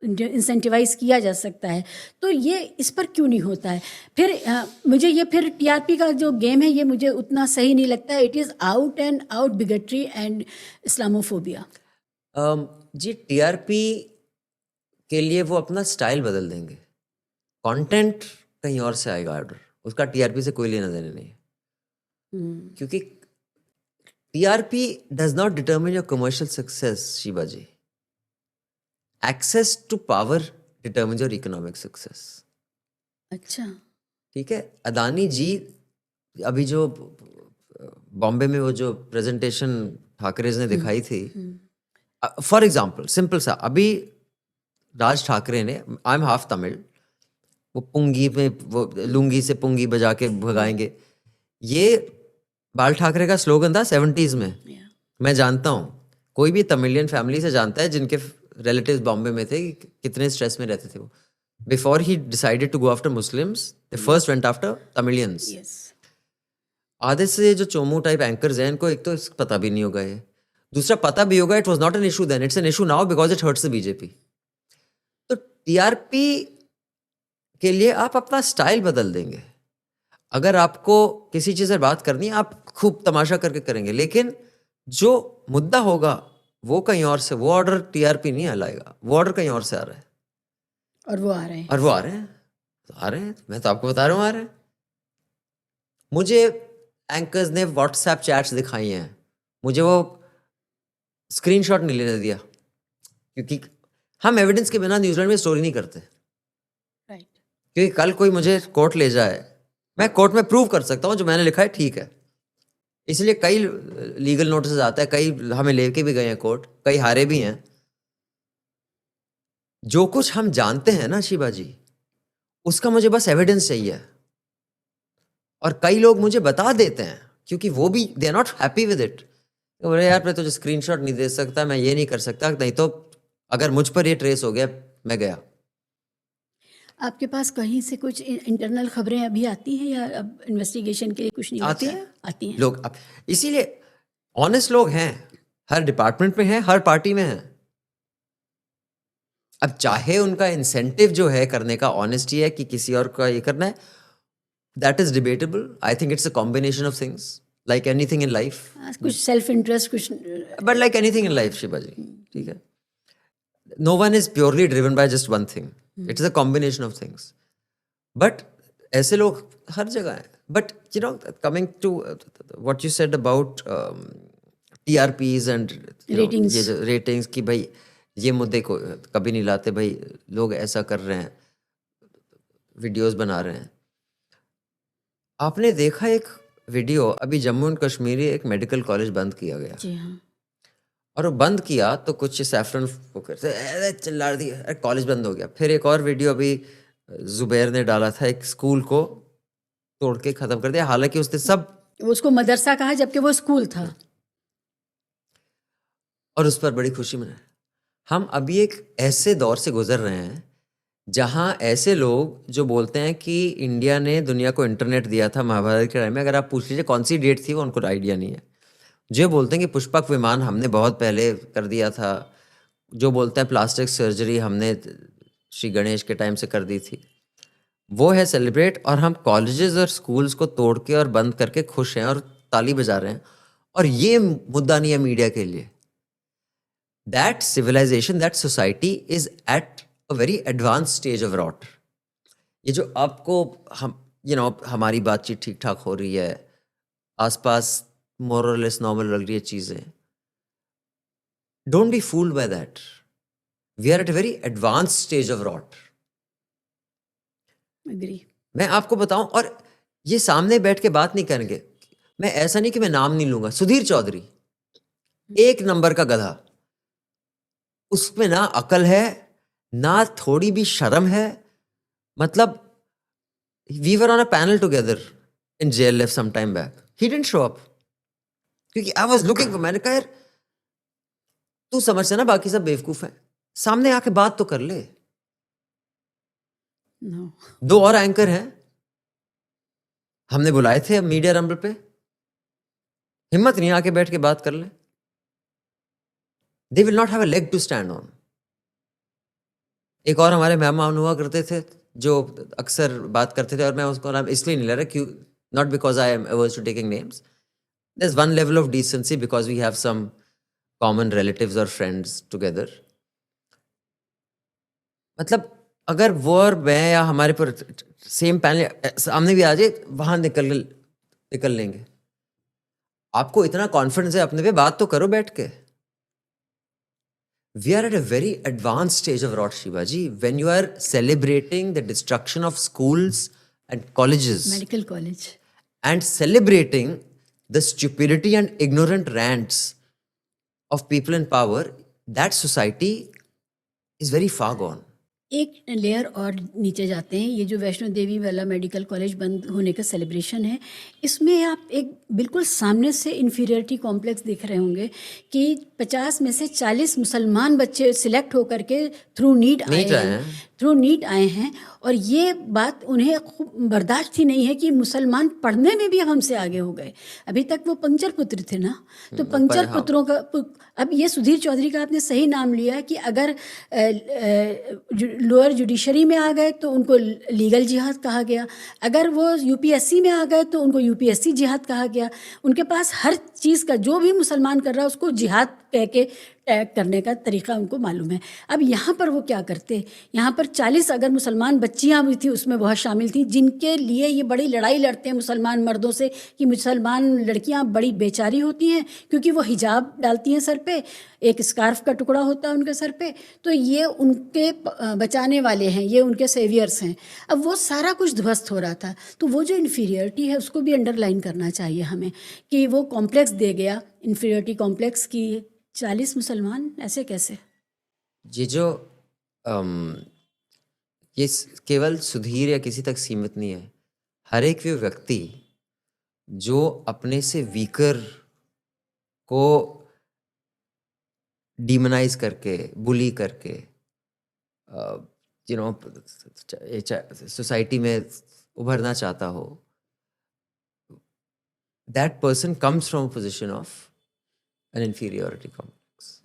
इंसेंटिवाइज किया जा सकता है। तो ये इस पर क्यों नहीं होता है? फिर मुझे ये फिर टीआरपी का जो गेम है ये मुझे उतना सही नहीं लगता है। It is out and out bigotry and Islamophobia.
जी, टीआरपी के लिए वो अपना स्टाइल बदल देंगे, कंटेंट कहीं और से आएगा ऑर्डर, उसका टीआरपी से कोई लेना देना नहीं है। क्योंकि TRP does not determine your commercial success, Shiva ji. Access to power determine your economic success.
अच्छा,
ठीक है। अदानी जी अभी जो बॉम्बे में वो जो प्रेजेंटेशन ठाकरे ने दिखाई थी, फॉर एग्जाम्पल सिंपल सा, अभी राज ठाकरे ने, आई एम हाफ तमिल, वो पुंगी में वो लुंगी से पुंगी बजा के भगाएंगे, ये बाल ठाकरे का स्लोगन था 70s में। मैं जानता हूँ, कोई भी तमिलियन फैमिली से जानता है जिनके रिलेटिव्स बॉम्बे में थे कि कितने स्ट्रेस में रहते थे वो। Before he decided to go after Muslims, they first went after Tamilians. आधे से जो चोमू टाइप एंकर्स हैं, इनको एक तो पता भी नहीं होगा ये, दूसरा पता भी होगा it was not an issue then, it's an issue now because it hurts the BJP. तो टीआरपी के लिए आप अपना स्टाइल बदल देंगे। अगर आपको किसी चीज़ से बात करनी है, आप खूब तमाशा करके करेंगे, लेकिन जो मुद्दा होगा वो कहीं और से, वो ऑर्डर टीआरपी नहीं लाएगा, वो ऑर्डर कहीं और से आ रहा है।
और वो आ रहे हैं,
और वो आ रहे हैं, तो आ रहे हैं, मैं तो आपको बता रहा हूँ आ रहे हैं। मुझे एंकर्स ने व्हाट्सएप चैट्स दिखाई हैं, मुझे वो स्क्रीनशॉट नहीं लेने दिया, क्योंकि हम एविडेंस के बिना न्यूजीलैंड में स्टोरी नहीं करते।
राइट।
क्योंकि कल कोई मुझे कोर्ट ले जाए, मैं कोर्ट में प्रूव कर सकता हूँ जो मैंने लिखा है ठीक है। इसलिए कई लीगल नोटिस आता है, कई हमें लेके भी गए हैं कोर्ट, कई हारे भी हैं। जो कुछ हम जानते हैं ना शिवा जी, उसका मुझे बस एविडेंस चाहिए। और कई लोग मुझे बता देते हैं, क्योंकि वो भी they are not happy with it. बोले यार मैं तुझे स्क्रीनशॉट नहीं दे सकता, मैं ये नहीं कर सकता, नहीं तो अगर मुझ पर ये ट्रेस हो गया मैं गया।
आपके पास कहीं से कुछ इंटरनल खबरें अभी आती हैं या अब इन्वेस्टिगेशन के लिए कुछ नहीं
आती
होता?
है
आती हैं
लोग, इसीलिए ऑनेस्ट लोग हैं, हर डिपार्टमेंट में हैं, हर पार्टी में हैं। अब चाहे उनका इंसेंटिव जो है करने का ऑनेस्टी है कि किसी और का ये करना है, that is debatable. I think it's a combination of things, like anything in life.
कुछ सेल्फ इंटरेस्ट, कुछ
but like anything in life Shiva ji, ठीक है, no one is purely driven by just one thing, it is a combination of things. But ऐसे लोग हर जगह हैं। But you know, coming to what you said about TRPs and
Ratings.
ये जो ratings की, भाई ये मुद्दे को कभी नहीं लाते, भाई लोग ऐसा कर रहे हैं, वीडियोस बना रहे हैं। आपने देखा एक वीडियो, अभी जम्मू एंड कश्मीर एक मेडिकल कॉलेज बंद किया गया,
जी हाँ,
और वो बंद किया तो कुछ सैफरन चिल्ला दिया, अरे कॉलेज बंद हो गया। फिर एक और वीडियो अभी जुबैर ने डाला था, एक स्कूल को तोड़ के खत्म कर दिया, हालांकि उसने सब,
उसको मदरसा कहा जबकि वो स्कूल था।
और उस पर बड़ी खुशी मनाई। हम अभी एक ऐसे दौर से गुजर रहे हैं जहां ऐसे लोग जो बोलते हैं कि इंडिया ने दुनिया को इंटरनेट दिया था महाभारत के टाइम में, अगर आप पूछ लीजिए कौन सी डेट थी, वो उनको आइडिया नहीं है। जो बोलते हैं कि पुष्पक विमान हमने बहुत पहले कर दिया था, जो बोलते हैं प्लास्टिक सर्जरी हमने श्री गणेश के टाइम से कर दी थी, वो है सेलिब्रेट। और हम कॉलेजेस और स्कूल्स को तोड़ के और बंद करके खुश हैं और ताली बजा रहे हैं, और ये मुद्दा नहीं है मीडिया के लिए। That civilization, that society is at a very advance stage of rot. ये जो आपको हम हमारी बातचीत ठीक ठाक हो रही है, आसपास मोर और लेस नॉर्मल लग रही है चीजें, don't be fooled by that. We are at a very advance stage of rot.
Agree.
मैं आपको बताऊं, और ये सामने बैठ के बात नहीं करेंगे, मैं ऐसा नहीं कि मैं नाम नहीं लूंगा, सुधीर चौधरी एक नंबर का गधा, उसमें ना अकल है ना थोड़ी भी शर्म है। मतलब we were on a panel together in JLF some time back, he didn't show up क्योंकि आई वाज लुकिंग, मैंने कहा यार तू समझता ना बाकी सब बेवकूफ हैं, सामने आके बात तो कर ले।
नो,
2 और एंकर हैं, हमने बुलाए थे अब मीडिया रंबल पे, हिम्मत नहीं आके बैठ के बात कर ले। They will not have a leg to stand on. एक और हमारे मेहमान हुआ करते थे जो अक्सर बात करते थे, और मैं उसको नाम इसलिए नहीं ले रहा क्यों, not because I am averse to taking names, there is one level of decency because we have some common relatives और फ्रेंड्स टुगेदर। मतलब अगर वो और मैं या हमारे पर सेम पैनल सामने भी आ जाए, वहां निकल लेंगे। आपको इतना कॉन्फिडेंस है अपने पे, बात तो करो बैठ के। We are at a very advanced stage of Rot Shivaji when you are celebrating the destruction of schools and colleges
medical college,
and celebrating the stupidity and ignorant rants of people in power. That society is very far gone.
एक layer और नीचे जाते हैं। ये जो वैष्णो देवी वाला medical college बंद होने का सेलिब्रेशन है, इसमें आप एक बिल्कुल सामने से इन्फीरियरिटी कॉम्प्लेक्स देख रहे होंगे कि 50 में से 40 मुसलमान बच्चे सिलेक्ट होकर के थ्रू नीट आए हैं, और ये बात उन्हें खूब बर्दाश्त ही नहीं है कि मुसलमान पढ़ने में भी हमसे आगे हो गए। अभी तक वो पंचर पुत्र थे ना, तो पंचर पुत्रों का अब ये सुधीर चौधरी का आपने सही नाम लिया है कि अगर लोअर जुडिशरी में आ गए तो उनको लीगल जिहाद कहा गया, अगर वो UPSC में आ गए तो उनको UPSC जिहाद कहा गया। उनके पास हर चीज़ का, जो भी मुसलमान कर रहा है उसको जिहाद कह के टैग करने का तरीका उनको मालूम है। अब यहाँ पर वो क्या करते, यहाँ पर 40 अगर मुसलमान बच्चियाँ भी थी, उसमें बहुत शामिल थी, जिनके लिए ये बड़ी लड़ाई लड़ते हैं मुसलमान मर्दों से कि मुसलमान लड़कियाँ बड़ी बेचारी होती हैं क्योंकि वो हिजाब डालती हैं सर पे, एक स्कार्फ का टुकड़ा होता है उनके सर पे, तो ये उनके बचाने वाले हैं, ये उनके सेवियर्स हैं। अब वो सारा कुछ ध्वस्त हो रहा था, तो वो जो इन्फीरियरिटी है उसको भी अंडरलाइन करना चाहिए हमें कि वो कॉम्प्लेक्स दे गया, इन्फीरियरिटी कॉम्प्लेक्स की 40 मुसलमान ऐसे कैसे।
ये जो ये केवल सुधीर या किसी तक सीमित नहीं है, हर एक वो व्यक्ति जो अपने से वीकर को डीमनाइज करके, बुली करके, सोसाइटी में उभरना चाहता हो, that person comes from a position of an inferiority complex.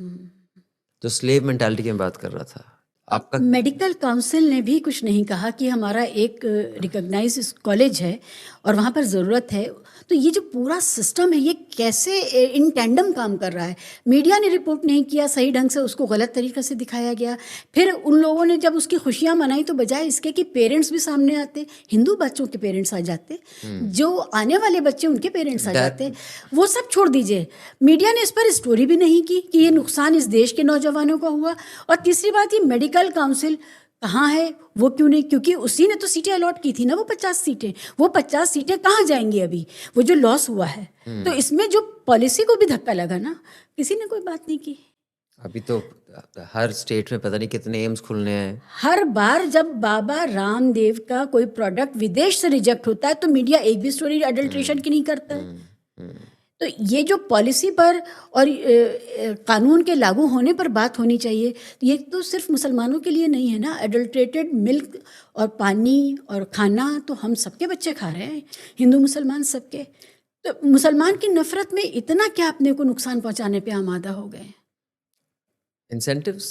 जो स्लेव मेंटालिटी की मैं बात कर रहा था, आपका
मेडिकल काउंसिल ने भी कुछ नहीं कहा कि हमारा एक रिकॉग्नाइज कॉलेज है और वहाँ पर ज़रूरत है। तो ये जो पूरा सिस्टम है ये कैसे इन टैंडम काम कर रहा है। मीडिया ने रिपोर्ट नहीं किया सही ढंग से, उसको गलत तरीक़े से दिखाया गया। फिर उन लोगों ने जब उसकी खुशियाँ मनाई तो बजाय इसके कि पेरेंट्स भी सामने आते, हिंदू बच्चों के पेरेंट्स आ जाते, जो आने वाले बच्चे उनके पेरेंट्स आ जाते, वो सब छोड़ दीजिए। मीडिया ने इस पर स्टोरी भी नहीं की कि ये नुकसान इस देश के नौजवानों का हुआ। और तीसरी बात, ये मेडिकल काउंसिल कहाँ है, वो क्यों नहीं, क्योंकि उसी ने तो सीटें अलॉट की थी ना, वो 50 सीटें, वो 50 सीटें कहाँ जाएंगी अभी, वो जो लॉस हुआ है। तो इसमें जो पॉलिसी को भी धक्का लगा ना, किसी ने कोई बात नहीं की।
अभी तो हर स्टेट में पता नहीं कितने एम्स खुलने हैं।
हर बार जब बाबा रामदेव का कोई प्रोडक्ट विदेश से रिजेक्ट होता है तो मीडिया एक भी स्टोरी अडल्ट्रेशन की नहीं करता है। तो ये जो पॉलिसी पर और कानून के लागू होने पर बात होनी चाहिए, तो ये तो सिर्फ मुसलमानों के लिए नहीं है ना। एडल्ट्रेटेड मिल्क और पानी और खाना तो हम सबके बच्चे खा रहे हैं, हिंदू मुसलमान सबके। तो मुसलमान की नफरत में इतना क्या अपने को नुकसान पहुंचाने पे आमादा हो गए।
Incentives,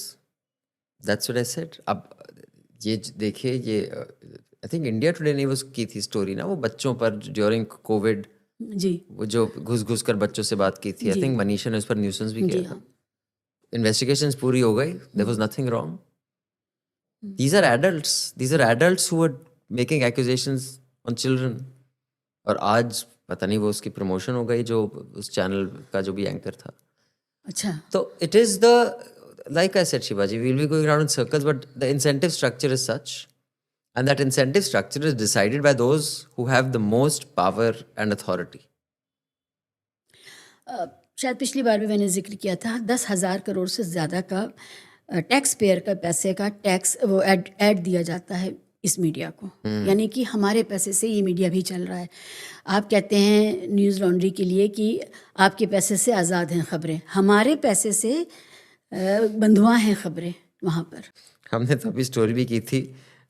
that's what I said. अब ये देखिए, ये आई थिंक इंडिया टुडे ने वो की थी स्टोरी ना, वो बच्चों पर ड्यूरिंग कोविड
जी,
वो जो घुस कर बच्चों से बात की थी। आई थिंक मनीषा ने उस पर न्यूसेंस भी किया था। इन्वेस्टिगेशंस पूरी हो गई, there was nothing wrong. These are adults who are making accusations on children. और आज पता नहीं वो उसकी प्रमोशन हो गई, जो उस चैनल का जो भी एंकर था।
अच्छा,
तो it is the, like I said, Shivaji, we'll be going around in circles, but the incentive structure is such, and that incentive structure is decided by those who have the most power and authority.
शायद पिछली बार भी मैंने जिक्र किया था, 10,000 करोड़ से ज़्यादा का टैक्स पेयर का पैसे का टैक्स वो ऐड दिया जाता है इस मीडिया को, यानी कि हमारे पैसे से ये मीडिया भी चल रहा है। आप कहते हैं न्यूज़ लॉन्ड्री के लिए कि आपके पैसे से आज़ाद हैं खबरें, हमारे पैसे से बंधुआ हैं खबरें वहाँ पर।
हमने तो अभी स्टोरी भी की थी,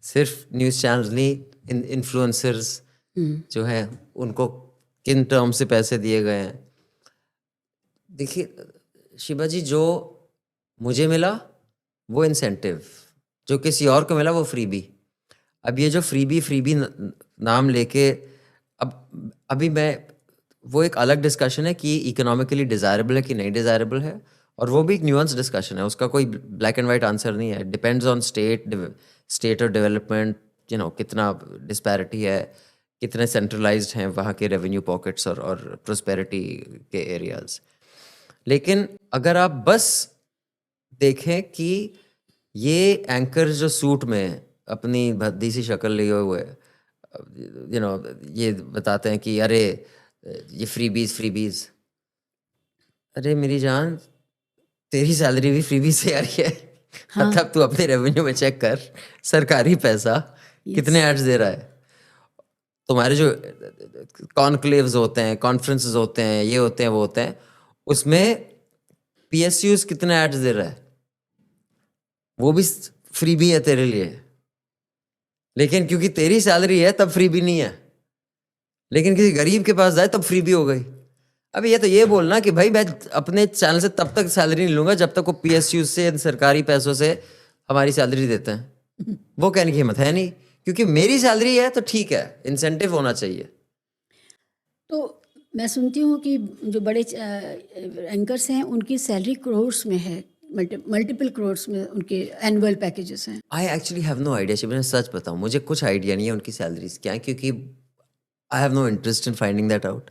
सिर्फ न्यूज़ चैनल नहीं, इन्फ्लुएंसर्स जो हैं उनको किन टर्म से पैसे दिए गए हैं। देखिए शिबा जी, जो मुझे मिला वो इंसेंटिव, जो किसी और को मिला वो फ्रीबी। अब ये जो फ्रीबी नाम लेके अभी मैं, वो एक अलग डिस्कशन है कि इकोनॉमिकली डिज़ायरेबल है कि नहीं डिज़ायरेबल है, और वो भी एक न्यूएंस डिस्कशन है, उसका कोई ब्लैक एंड वाइट आंसर नहीं है। डिपेंड्स ऑन स्टेट और डेवलपमेंट, कितना डिस्पैरिटी है, कितने सेंट्रलाइज्ड हैं वहाँ के रेवेन्यू पॉकेट्स और प्रोस्पेरिटी के एरियाज। लेकिन अगर आप बस देखें कि ये एंकर जो सूट में अपनी भद्दी सी शक्ल लिए हुए ये बताते हैं कि अरे ये फ्रीबीज, अरे मेरी जान, तेरी सैलरी भी फ्रीबीज से आ रही है।
हाँ।
मतलब तू अपने रेवेन्यू में चेक कर, सरकारी पैसा कितने एड्स दे रहा है। तुम्हारे जो कॉन्क्लेव्स होते हैं, कॉन्फ्रेंसेस होते हैं, ये होते हैं वो होते हैं, उसमें PSUs कितने एड्स दे रहा है, वो भी फ्रीबी है तेरे लिए। लेकिन क्योंकि तेरी सैलरी है तब फ्रीबी नहीं है, लेकिन किसी गरीब के पास जाए तब फ्रीबी हो गई। अभी ये तो ये बोलना कि भाई मैं अपने चैनल से तब तक सैलरी नहीं लूंगा जब तक वो PSU से, सरकारी पैसों से हमारी सैलरी देते हैं, वो कहने की हिम्मत है नहीं। क्योंकि मेरी सैलरी है तो ठीक है, इंसेंटिव होना चाहिए।
तो मैं सुनती हूँ कि जो बड़े एंकर्स हैं उनकी सैलरी करोड्स में है, मल्टीपल करोड्स में उनके एनुअल पैकेजेस हैं।
I actually have no idea Shiv, मैं सच बताऊं मुझे कुछ आइडिया नहीं है उनकी सैलरीज क्या है, क्योंकि I have no interest in finding that out.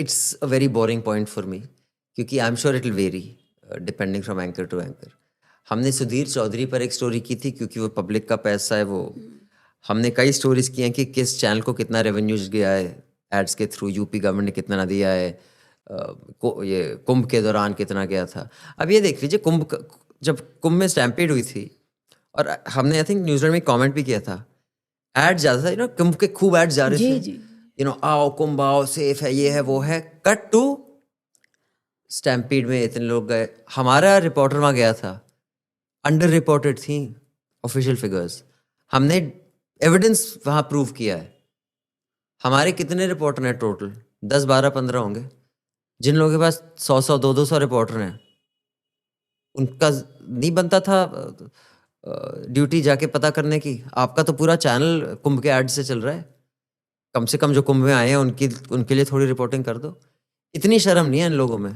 It's a very boring point for me, क्योंकि I am sure it will vary depending from anchor to anchor. हमने सुधीर चौधरी पर एक स्टोरी की थी, क्योंकि वो पब्लिक का पैसा है। वो हमने कई स्टोरीज की हैं कि किस चैनल को कितना रेवेन्यूज गया है एड्स के थ्रू, यूपी गवर्नमेंट ने कितना दिया है, ये कुंभ के दौरान कितना गया था। अब ये देख लीजिए, जब कुंभ में स्टैम्पेड हुई थी, और हमने आई थिंक न्यूजीलैंड में कमेंट भी किया था, एड ज़्यादा था, कुंभ के खूब एड जा रहे थे, आओ कुंभ आओ, सेफ है, ये है वो है। कट टू स्टैम्पेड में इतने लोग गए। हमारा रिपोर्टर वहाँ गया था, अंडर रिपोर्टेड थी ऑफिशियल फिगर्स, हमने एविडेंस वहाँ प्रूव किया है। हमारे कितने रिपोर्टर हैं टोटल? 10, 12, 15 होंगे। जिन लोगों के पास 100, 200 रिपोर्टर हैं, उनका नहीं बनता था ड्यूटी जाके पता करने की। आपका तो पूरा चैनल कुंभ के एड से चल रहा है, कम से कम जो कुंभ में आए हैं उनके लिए थोड़ी रिपोर्टिंग कर दो। इतनी शर्म नहीं है इन लोगों में,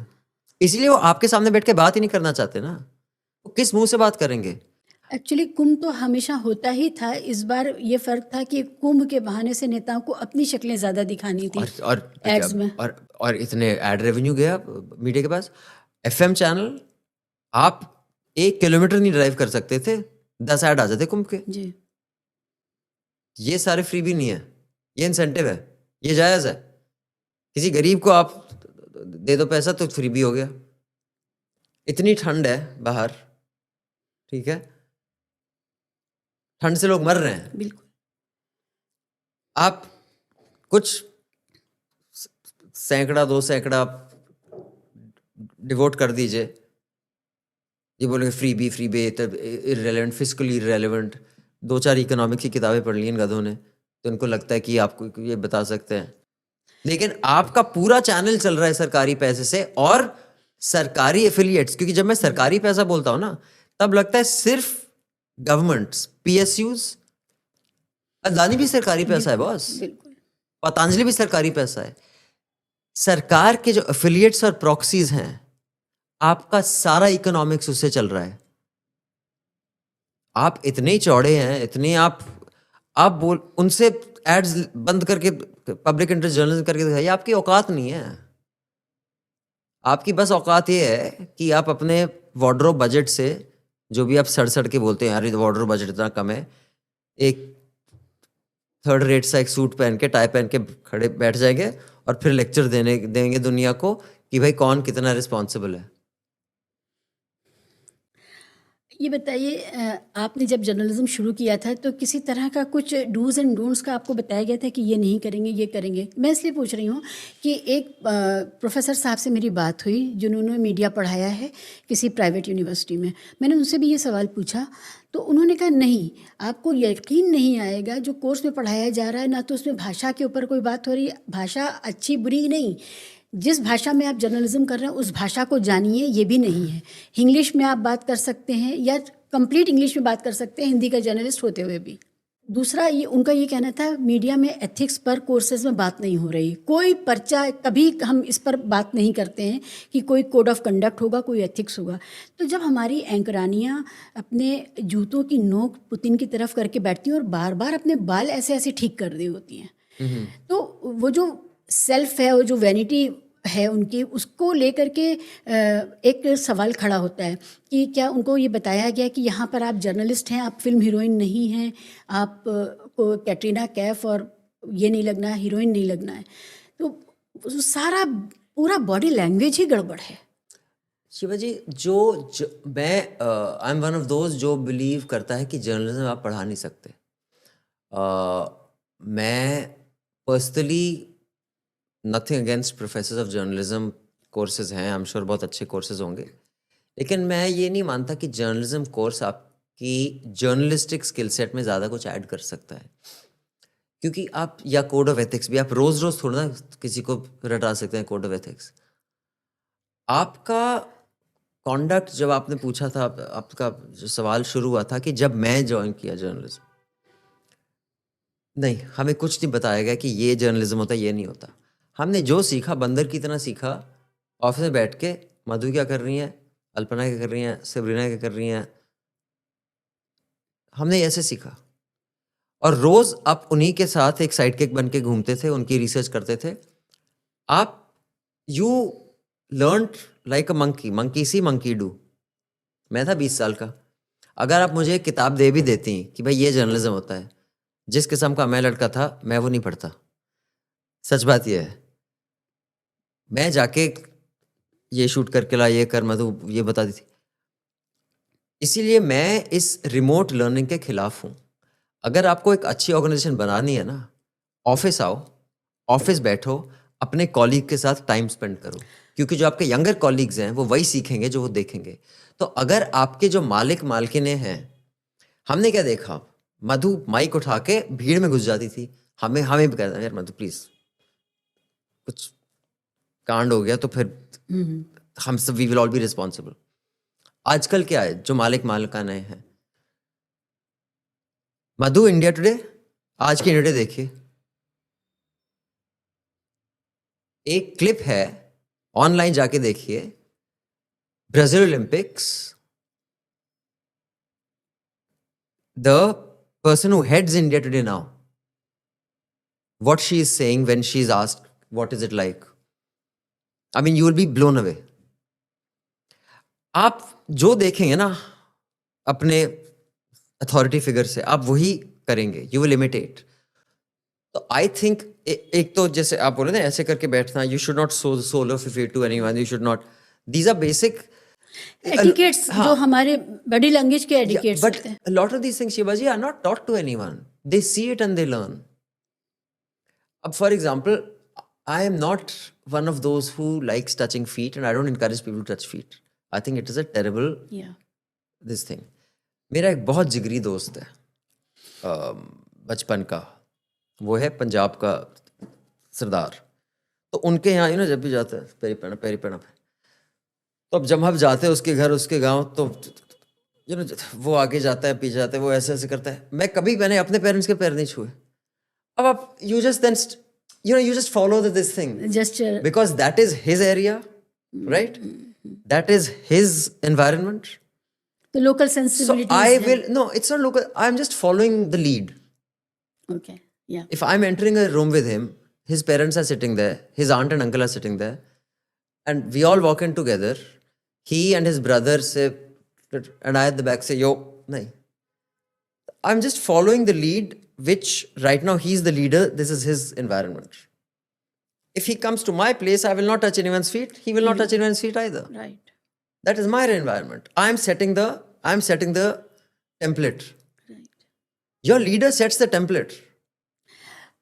इसलिए वो आपके सामने बैठ के बात ही नहीं करना चाहते ना। वो किस मुंह से बात करेंगे?
एक्चुअली कुंभ तो हमेशा होता ही था, इस बार ये फर्क था कि कुंभ के बहाने से नेताओं को अपनी शक्लें ज्यादा दिखानी थी एड्स में,
और इतने एड रेवेन्यू गया मीडिया के पास। FM चैनल आप 1 किलोमीटर नहीं ड्राइव कर सकते थे, 10 ऐड आ जाते कुंभ के
जी।
ये सारे फ्री भी नहीं है, ये इंसेंटिव है, ये जायज़ है। किसी गरीब को आप दे दो पैसा तो फ्री भी हो गया। इतनी ठंड है बाहर, ठीक है, ठंड से लोग मर रहे हैं।
बिल्कुल।
आप कुछ सैकड़ा 2 सैकड़ा डिवोट कर दीजिए, ये बोलेंगे free be irrelevant, fiscally irrelevant. 2-4 economics की किताबें पढ़ ली इन गधों ने, तो इनको लगता है कि आपको ये बता सकते हैं। लेकिन आपका पूरा चैनल चल रहा है सरकारी पैसे से और सरकारी एफिलिएट्स। क्योंकि जब मैं सरकारी पैसा बोलता हूं ना, तब लगता है सिर्फ गवर्नमेंट्स, PSUs। अदानी भी सरकारी पैसा है बॉस, पतंजलि भी सरकारी पैसा है। सरकार के जो एफिलिएट्स और प्रॉक्सीज हैं, आपका सारा इकोनॉमिक्स उससे चल रहा है। आप इतने ही चौड़े हैं, इतने आप बोल उनसे एड्स बंद करके पब्लिक इंटरेस्ट जर्नलिज्म करके दिखाइए, आपकी औकात नहीं है। आपकी बस औकात ये है कि आप अपने वार्डरोब बजट से, जो भी आप सड़ के बोलते हैं यार ये वार्डरोब बजट इतना कम है, एक 3rd रेट सा एक सूट पहन के, टाई पहन के खड़े बैठ जाएंगे और फिर लेक्चर देंगे दुनिया को कि भाई कौन कितना रिस्पॉन्सिबल है।
ये बताइए आपने जब जर्नलिज्म शुरू किया था तो किसी तरह का कुछ डूज़ एंड डोंट्स का आपको बताया गया था कि ये नहीं करेंगे, ये करेंगे? मैं इसलिए पूछ रही हूँ कि एक प्रोफेसर साहब से मेरी बात हुई जिन्होंने मीडिया पढ़ाया है किसी प्राइवेट यूनिवर्सिटी में। मैंने उनसे भी ये सवाल पूछा तो उन्होंने कहा नहीं, आपको यकीन नहीं आएगा जो कोर्स में पढ़ाया जा रहा है ना तो उसमें भाषा के ऊपर कोई बात हो रही है। भाषा अच्छी बुरी नहीं, जिस भाषा में आप जर्नलिज्म कर रहे हैं उस भाषा को जानिए, ये भी नहीं है। इंग्लिश में आप बात कर सकते हैं या कंप्लीट इंग्लिश में बात कर सकते हैं हिंदी का जर्नलिस्ट होते हुए भी। दूसरा ये उनका ये कहना था मीडिया में एथिक्स पर कोर्सेज में बात नहीं हो रही, कोई पर्चा कभी हम इस पर बात नहीं करते हैं कि कोई कोड ऑफ कंडक्ट होगा, कोई एथिक्स होगा। तो जब हमारी एंकरानियाँ अपने जूतों की नोक पुतिन की तरफ करके बैठती हैं और बार बार अपने बाल ऐसे ऐसे ठीक कर रही होती हैं, तो वो जो सेल्फ है, वो जो वैनिटी है उनकी, उसको लेकर के एक सवाल खड़ा होता है कि क्या उनको ये बताया गया कि यहाँ पर आप जर्नलिस्ट हैं, आप फिल्म हीरोइन नहीं हैं, आप को कैटरीना कैफ और ये नहीं लगना है, हीरोइन नहीं लगना है। तो सारा पूरा बॉडी लैंग्वेज ही गड़बड़ है।
शिवा जी, मैं I am one of those जो बिलीव करता है कि जर्नलिज्म आप पढ़ा नहीं सकते। मैं personally nothing against professors of journalism, courses हैं, आई एम श्योर बहुत अच्छे कोर्सेज होंगे, लेकिन मैं ये नहीं मानता कि जर्नलिज्म कोर्स आपकी जर्नलिस्टिक स्किल सेट में ज़्यादा कुछ ऐड कर सकता है। क्योंकि आप, या कोड ऑफ एथिक्स भी, आप रोज़ रोज़ थोड़ा ना किसी को रटा सकते हैं कोड ऑफ एथिक्स। आपका कॉन्डक्ट, जब आपने पूछा था, आपका जो सवाल शुरू हुआ था कि जब मैं ज्वाइन किया जर्नलिज्म, नहीं, हमें कुछ नहीं बताया गया कि ये जर्नलिज्म होता है, ये नहीं होता। हमने जो सीखा बंदर की तरह सीखा। ऑफिस में बैठ के मधु क्या कर रही हैं, अल्पना क्या कर रही हैं, सेब्रीना क्या कर रही हैं, हमने ऐसे सीखा। और रोज आप उन्हीं के साथ एक साइड किक बन के घूमते थे, उनकी रिसर्च करते थे। आप you learn like a monkey C monkey do. मैं था 20 साल का, अगर आप मुझे एक किताब दे भी देती कि भाई ये जर्नलिज्म होता है, जिस किस्म का मैं लड़का था मैं वो नहीं पढ़ता। सच बात यह है। मैं जाके ये शूट करके ला, ये कर, मधु ये बता दी थी। इसीलिए मैं इस रिमोट लर्निंग के खिलाफ हूँ। अगर आपको एक अच्छी ऑर्गेनाइजेशन बनानी है ना, ऑफिस आओ, ऑफिस बैठो, अपने कॉलीग के साथ टाइम स्पेंड करो, क्योंकि जो आपके यंगर कॉलीग्स हैं वो वही सीखेंगे जो वो देखेंगे। तो अगर आपके जो मालिक मालकिनें हैं, हमने क्या देखा, मधु माइक उठा के भीड़ में घुस जाती थी। हमें भी कहता यार मधु प्लीज, कुछ कांड हो गया तो फिर हम सब we will all be responsible. आजकल क्या है, जो मालिक मालिकाने हैं, मधु इंडिया टुडे, आज की इंडिया टुडे देखिए, एक क्लिप है, ऑनलाइन जाके देखिए, Brazil Olympics, the person who heads India today now, what she is saying when she is asked what is it like, I mean you will be blown away. आप जो देखेंगे ना अपने अथॉरिटी फिगर से, आप वही करेंगे, you will imitate. तो I think एक तो जैसे आप बोले ना ऐसे करके बैठना, you should not show the soul of fear to anyone, you should not, these are basic
etiquettes जो हमारे बॉडी लैंग्वेज के एटिकेट्स
but
होते हैं।
a lot of these things, Shivaji, are not taught to anyone. They see it and they learn. For example, I am not one of those who likes touching feet, and I don't encourage people to touch feet. I think it is a terrible this thing. मेरा एक बहुत जिगरी दोस्त है बचपन का, वो है पंजाब का सरदार। तो उनके यहाँ जब भी जाता है पैरी पैना, तो अब जब हम जाते हैं उसके घर, उसके गांव, तो वो आगे जाता है, पीछे जाता है, वो ऐसे ऐसे करता है। मैंने अपने पेरेंट्स के पैर नहीं छुए। अब आप you just follow this thing because that is his area, right? That is his environment.
The local sensibilities.
So I will, no, it's not local. I'm just following the lead.
Okay, yeah.
If I'm entering a room with him, his parents are sitting there, his aunt and uncle are sitting there, and we all walk in together. He and his brother say, and I at the back say, yo, nahi. I'm just following the lead, which right now he's the leader. This is his environment. If he comes to my place, I will not touch anyone's feet. He will not touch anyone's feet either.
Right
That is my environment. I'm setting the template.
Right
Your leader sets the template.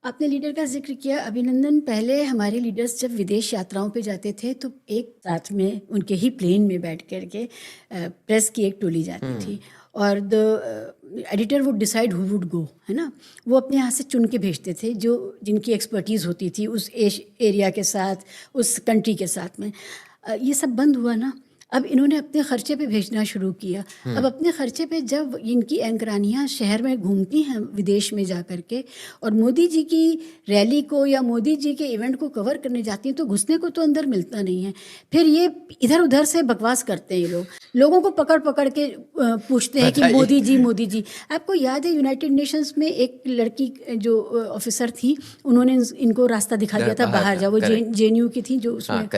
आपने leader का जिक्र किया अभिनंदन। पहले हमारे leaders जब विदेश यात्राओं पे जाते थे तो एक साथ में उनके ही प्लेन में बैठ कर के प्रेस की एक टोली जाती थी और the editor would decide who would go, है ना। वो अपने यहाँ से चुन के भेजते थे जो जिनकी एक्सपर्टीज़ होती थी उस एरिया के साथ, उस कंट्री के साथ में। ये सब बंद हुआ ना। अब इन्होंने अपने खर्चे पे भेजना शुरू किया। अब अपने खर्चे पे जब इनकी एंकरानियाँ शहर में घूमती हैं विदेश में जा कर के और मोदी जी की रैली को या मोदी जी के इवेंट को कवर करने जाती हैं तो घुसने को तो अंदर मिलता नहीं है। फिर ये इधर उधर से बकवास करते हैं ये लोगों को पकड़ पकड़ के पूछते हैं कि मोदी जी। आपको याद है यूनाइटेड नेशंस में एक लड़की जो ऑफिसर थी उन्होंने इनको रास्ता दिखा दिया था बाहर जाओ। वो JNU की थी जो उसमें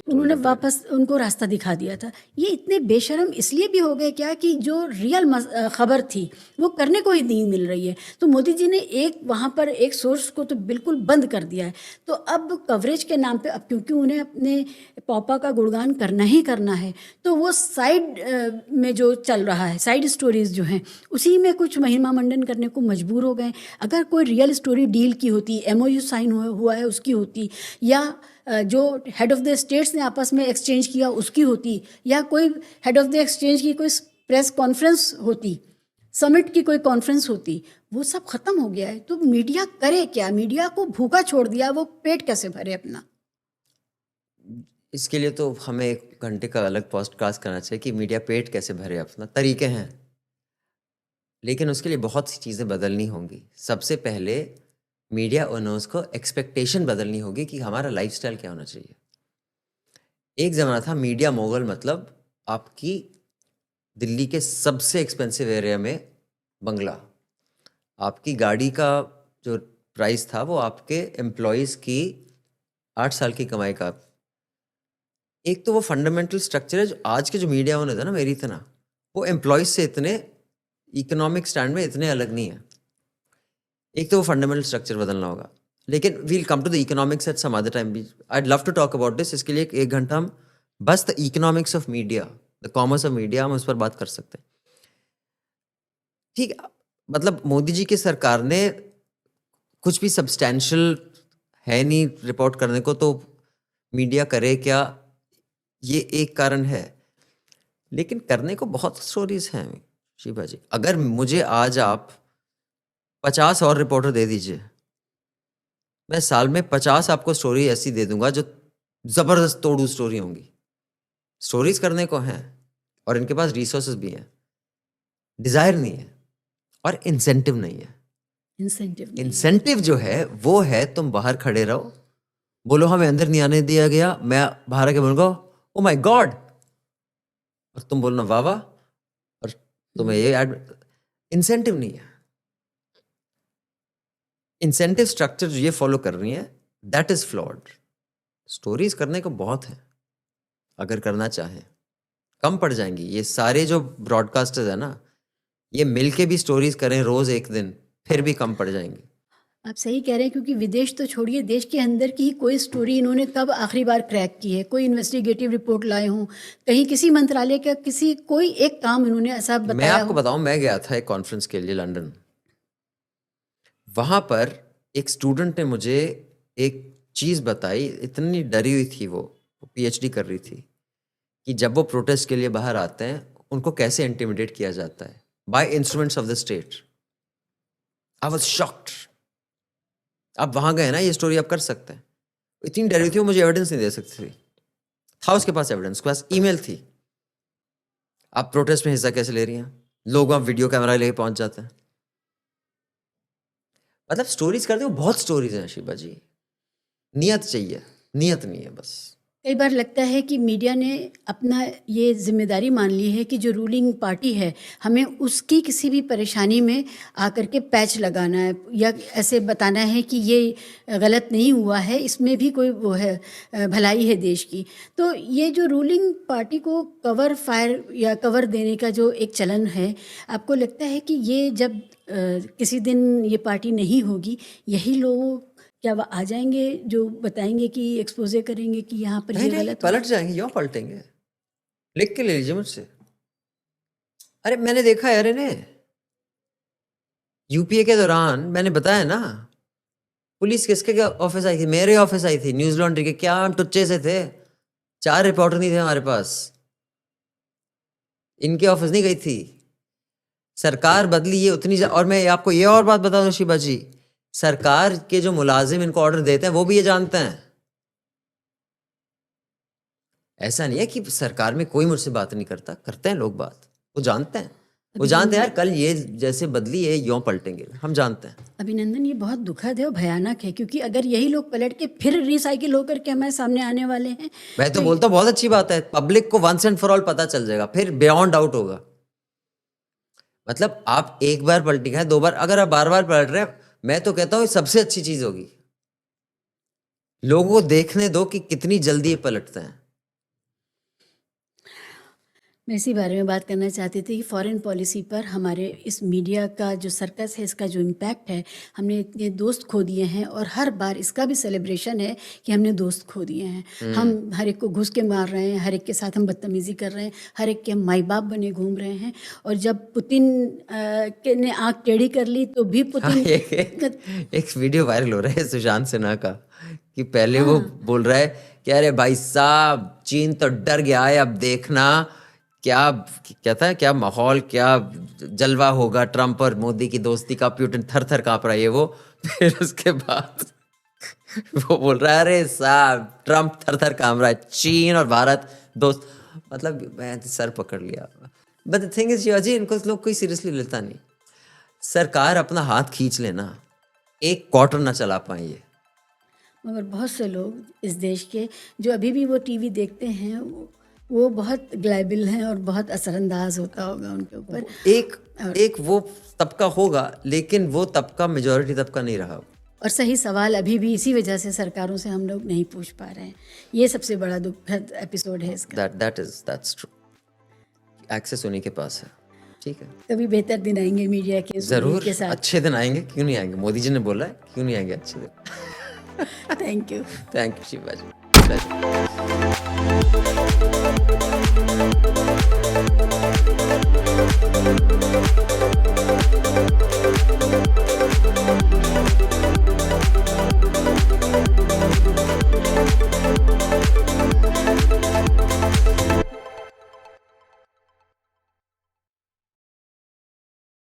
उन्होंने वापस उनको रास्ता दिखा दिया था। ये इतने बेशर्म इसलिए भी हो गए क्या कि जो रियल खबर थी वो करने को ही नहीं मिल रही है। तो मोदी जी ने वहाँ पर एक सोर्स को तो बिल्कुल बंद कर दिया है। तो अब कवरेज के नाम पे, अब क्योंकि उन्हें अपने पापा का गुणगान करना ही करना है, तो वो साइड में जो चल रहा है, साइड स्टोरीज जो हैं उसी में कुछ महिमा मंडन करने को मजबूर हो गए। अगर कोई रियल स्टोरी डील की होती, MOU साइन हुआ है उसकी होती, या जो हेड ऑफ़ द स्टेट्स ने आपस में एक्सचेंज किया उसकी होती, या कोई हेड ऑफ़ द एक्सचेंज की कोई प्रेस कॉन्फ्रेंस होती, समिट की कोई कॉन्फ्रेंस होती, वो सब ख़त्म हो गया है। तो मीडिया करे क्या? मीडिया को भूखा छोड़ दिया, वो पेट कैसे भरे अपना?
इसके लिए तो हमें 1 घंटे का अलग पॉडकास्ट करना चाहिए कि मीडिया पेट कैसे भरे अपना। तरीके हैं, लेकिन उसके लिए बहुत सी चीज़ें बदलनी होंगी। सबसे पहले मीडिया ओनर्स को एक्सपेक्टेशन बदलनी होगी कि हमारा लाइफस्टाइल क्या होना चाहिए। एक ज़माना था मीडिया मोगल मतलब आपकी दिल्ली के सबसे एक्सपेंसिव एरिया में बंगला, आपकी गाड़ी का जो प्राइस था वो आपके एम्प्लॉयज़ की 8 साल की कमाई का। एक तो वो फंडामेंटल स्ट्रक्चर है जो आज के जो मीडिया ओनर्स है ना मेरी तरह, वो एम्प्लॉयज़ से इतने इकोनॉमिक स्टैंड में इतने अलग नहीं है। एक तो वो फंडामेंटल स्ट्रक्चर बदलना होगा, लेकिन we'll come to the economics at some other time. I'd love to talk about this। इसके लिए 1 घंटा हम बस the economics of media, the commerce of media, हम उस पर बात कर सकते हैं। ठीक, मतलब मोदी जी की सरकार ने कुछ भी सब्सटैंशियल है नहीं रिपोर्ट करने को, तो मीडिया करे क्या, ये एक कारण है। लेकिन करने को बहुत स्टोरीज हैं शिवा जी। अगर मुझे आज आप 50 और रिपोर्टर दे दीजिए, मैं साल में 50 आपको स्टोरी ऐसी दे दूंगा जो जबरदस्त तोड़ू स्टोरी होंगी। स्टोरीज करने को हैं और इनके पास रिसोर्सेज भी हैं, डिजायर नहीं है और इंसेंटिव नहीं है। इंसेंटिव जो है वो है तुम बाहर खड़े रहो, बोलो हमें अंदर नहीं आने दिया गया, मैं बाहर आके बोलूंगा ओ माय गॉड, और तुम बोलना वाह वाह, और तुम्हें ये इंसेंटिव नहीं है। इंसेंटिव स्ट्रक्चर जो ये फॉलो कर रही है दैट इज फ्लॉड। स्टोरीज करने को बहुत है, अगर करना चाहें कम पड़ जाएंगी। ये सारे जो ब्रॉडकास्टर्स है ना, ये मिलके भी स्टोरीज करें रोज 1 दिन, फिर भी कम पड़ जाएंगी।
आप सही कह रहे हैं, क्योंकि विदेश तो छोड़िए, देश के अंदर की ही कोई स्टोरी इन्होंने कब आखिरी बार क्रैक की है? कोई इन्वेस्टिगेटिव रिपोर्ट लाए हों, कहीं किसी मंत्रालय का कोई एक काम इन्होंने ऐसा बताया?
मैं आपको बताऊं, मैं गया था एक कॉन्फ्रेंस के लिए लंदन। वहाँ पर एक स्टूडेंट ने मुझे एक चीज़ बताई, इतनी डरी हुई थी वो PhD कर रही थी, कि जब वो प्रोटेस्ट के लिए बाहर आते हैं उनको कैसे इंटिमिडेट किया जाता है by instruments of the state. I was shocked. आप वहाँ गए ना, ये स्टोरी आप कर सकते हैं। इतनी डरी हुई थी वो, मुझे एविडेंस नहीं दे सकती थी। था उसके पास एविडेंस, उसके पास ईमेल थी। आप प्रोटेस्ट में हिस्सा कैसे ले रही हैं, लोग वहाँ वीडियो कैमरा लेके पहुँच जाते हैं। मतलब स्टोरीज करते हो, बहुत स्टोरीज हैं शिवा जी। नियत चाहिए, नियत नहीं है बस।
कई बार लगता है कि मीडिया ने अपना ये जिम्मेदारी मान ली है कि जो रूलिंग पार्टी है हमें उसकी किसी भी परेशानी में आकर के पैच लगाना है या ऐसे बताना है कि ये गलत नहीं हुआ है, इसमें भी कोई वो है, भलाई है देश की। तो ये जो रूलिंग पार्टी को कवर फायर या कवर देने का जो एक चलन है, आपको लगता है कि ये जब किसी दिन ये पार्टी नहीं होगी, यही लोगों क्या वो आ जाएंगे जो बताएंगे कि एक्सपोजे करेंगे कि यहाँ पर ये
नहीं नहीं,
गलत हो?
पलट जाएंगे, क्यों पलटेंगे? लिख के ले लीजिए मुझसे। अरे मैंने देखा है, अरे ने यूपीए के दौरान मैंने बताया ना, पुलिस किसके ऑफिस आई थी? मेरे ऑफिस आई थी, न्यूज लॉन्ड्री के। क्या हम टुच्चे से थे, 4 रिपोर्टर नहीं थे हमारे पास, इनके ऑफिस नहीं गई थी। सरकार बदली ये उतनी और मैं आपको ये और बात बता दूं शिबा जी, सरकार के जो मुलाजिम इनको ऑर्डर देते हैं वो भी ये जानते हैं। ऐसा नहीं है कि सरकार में कोई मुझसे बात नहीं करता, करते हैं लोग बात, वो जानते हैं, वो जानते हैं यार कल ये जैसे बदली है यूं पलटेंगे, हम जानते हैं।
अभिनंदन, ये बहुत दुखद है और भयानक है, क्योंकि अगर यही लोग पलट के फिर रिसाइकिल होकर के हमारे सामने आने वाले हैं।
मैं तो बोलता हूँ बहुत अच्छी बात है, पब्लिक को वंस एंड फॉर ऑल पता चल जाएगा, फिर बियॉन्ड डाउट होगा। मतलब आप एक बार पलटी है, 2 बार, अगर आप बार बार पलट रहे हैं, मैं तो कहता हूँ सबसे अच्छी चीज होगी। लोगों को देखने दो कि कितनी जल्दी ये पलटते हैं।
मैं इसी बारे में बात करना चाहती थी कि फॉरेन पॉलिसी पर हमारे इस मीडिया का जो सर्कस है, इसका जो इम्पैक्ट है, हमने इतने दोस्त खो दिए हैं और हर बार इसका भी सेलिब्रेशन है कि हमने दोस्त खो दिए हैं। हम हर एक को घुस के मार रहे हैं, हर एक के साथ हम बदतमीज़ी कर रहे हैं, हर एक के हम माई बाप बने घूम रहे हैं। और जब पुतिन ने आँख टेढ़ी कर ली तो भी पुतिन
एक वीडियो वायरल हो रहा है सुशांत सिन्हा का, कि पहले वो बोल रहा है कि अरे भाई साहब चीन तो डर गया है, अब देखना क्या कहता है, क्या माहौल, क्या जलवा होगा ट्रम्प और मोदी की दोस्ती का, पुतिन थर थर कांप रहा है वो। फिर उसके बाद वो बोल रहा है अरे साहब ट्रम्प थर थर कांप रहा है, चीन और भारत दोस्त। मतलब मैं सर पकड़ लिया। But the thing is Shivaji, इनको लोग कोई सीरियसली लेता नहीं। सरकार अपना हाथ खींच लेना, एक क्वार्टर ना चला पाए ये।
मगर बहुत से लोग इस देश के जो अभी भी वो टीवी देखते हैं, वो बहुत ग्लाइबल हैं और बहुत असरअंदाज होता होगा उनके ऊपर।
एक वो तबका होगा, लेकिन वो तबका मेजॉरिटी तबका नहीं रहा।
और सही सवाल अभी भी इसी वजह से सरकारों से हम लोग नहीं पूछ पा रहे हैं। ये सबसे बड़ा दुखद एपिसोड है इसका।
That's true। एक्सेस उन्हीं के पास है, ठीक है।
कभी बेहतर दिन आएंगे मीडिया के
जरूर
के साथ।
अच्छे दिन आएंगे, क्यों नहीं आएंगे? मोदी जी ने बोला है, क्यों नहीं आएंगे अच्छे दिन।
Thank you.
Thank you Shiva ji.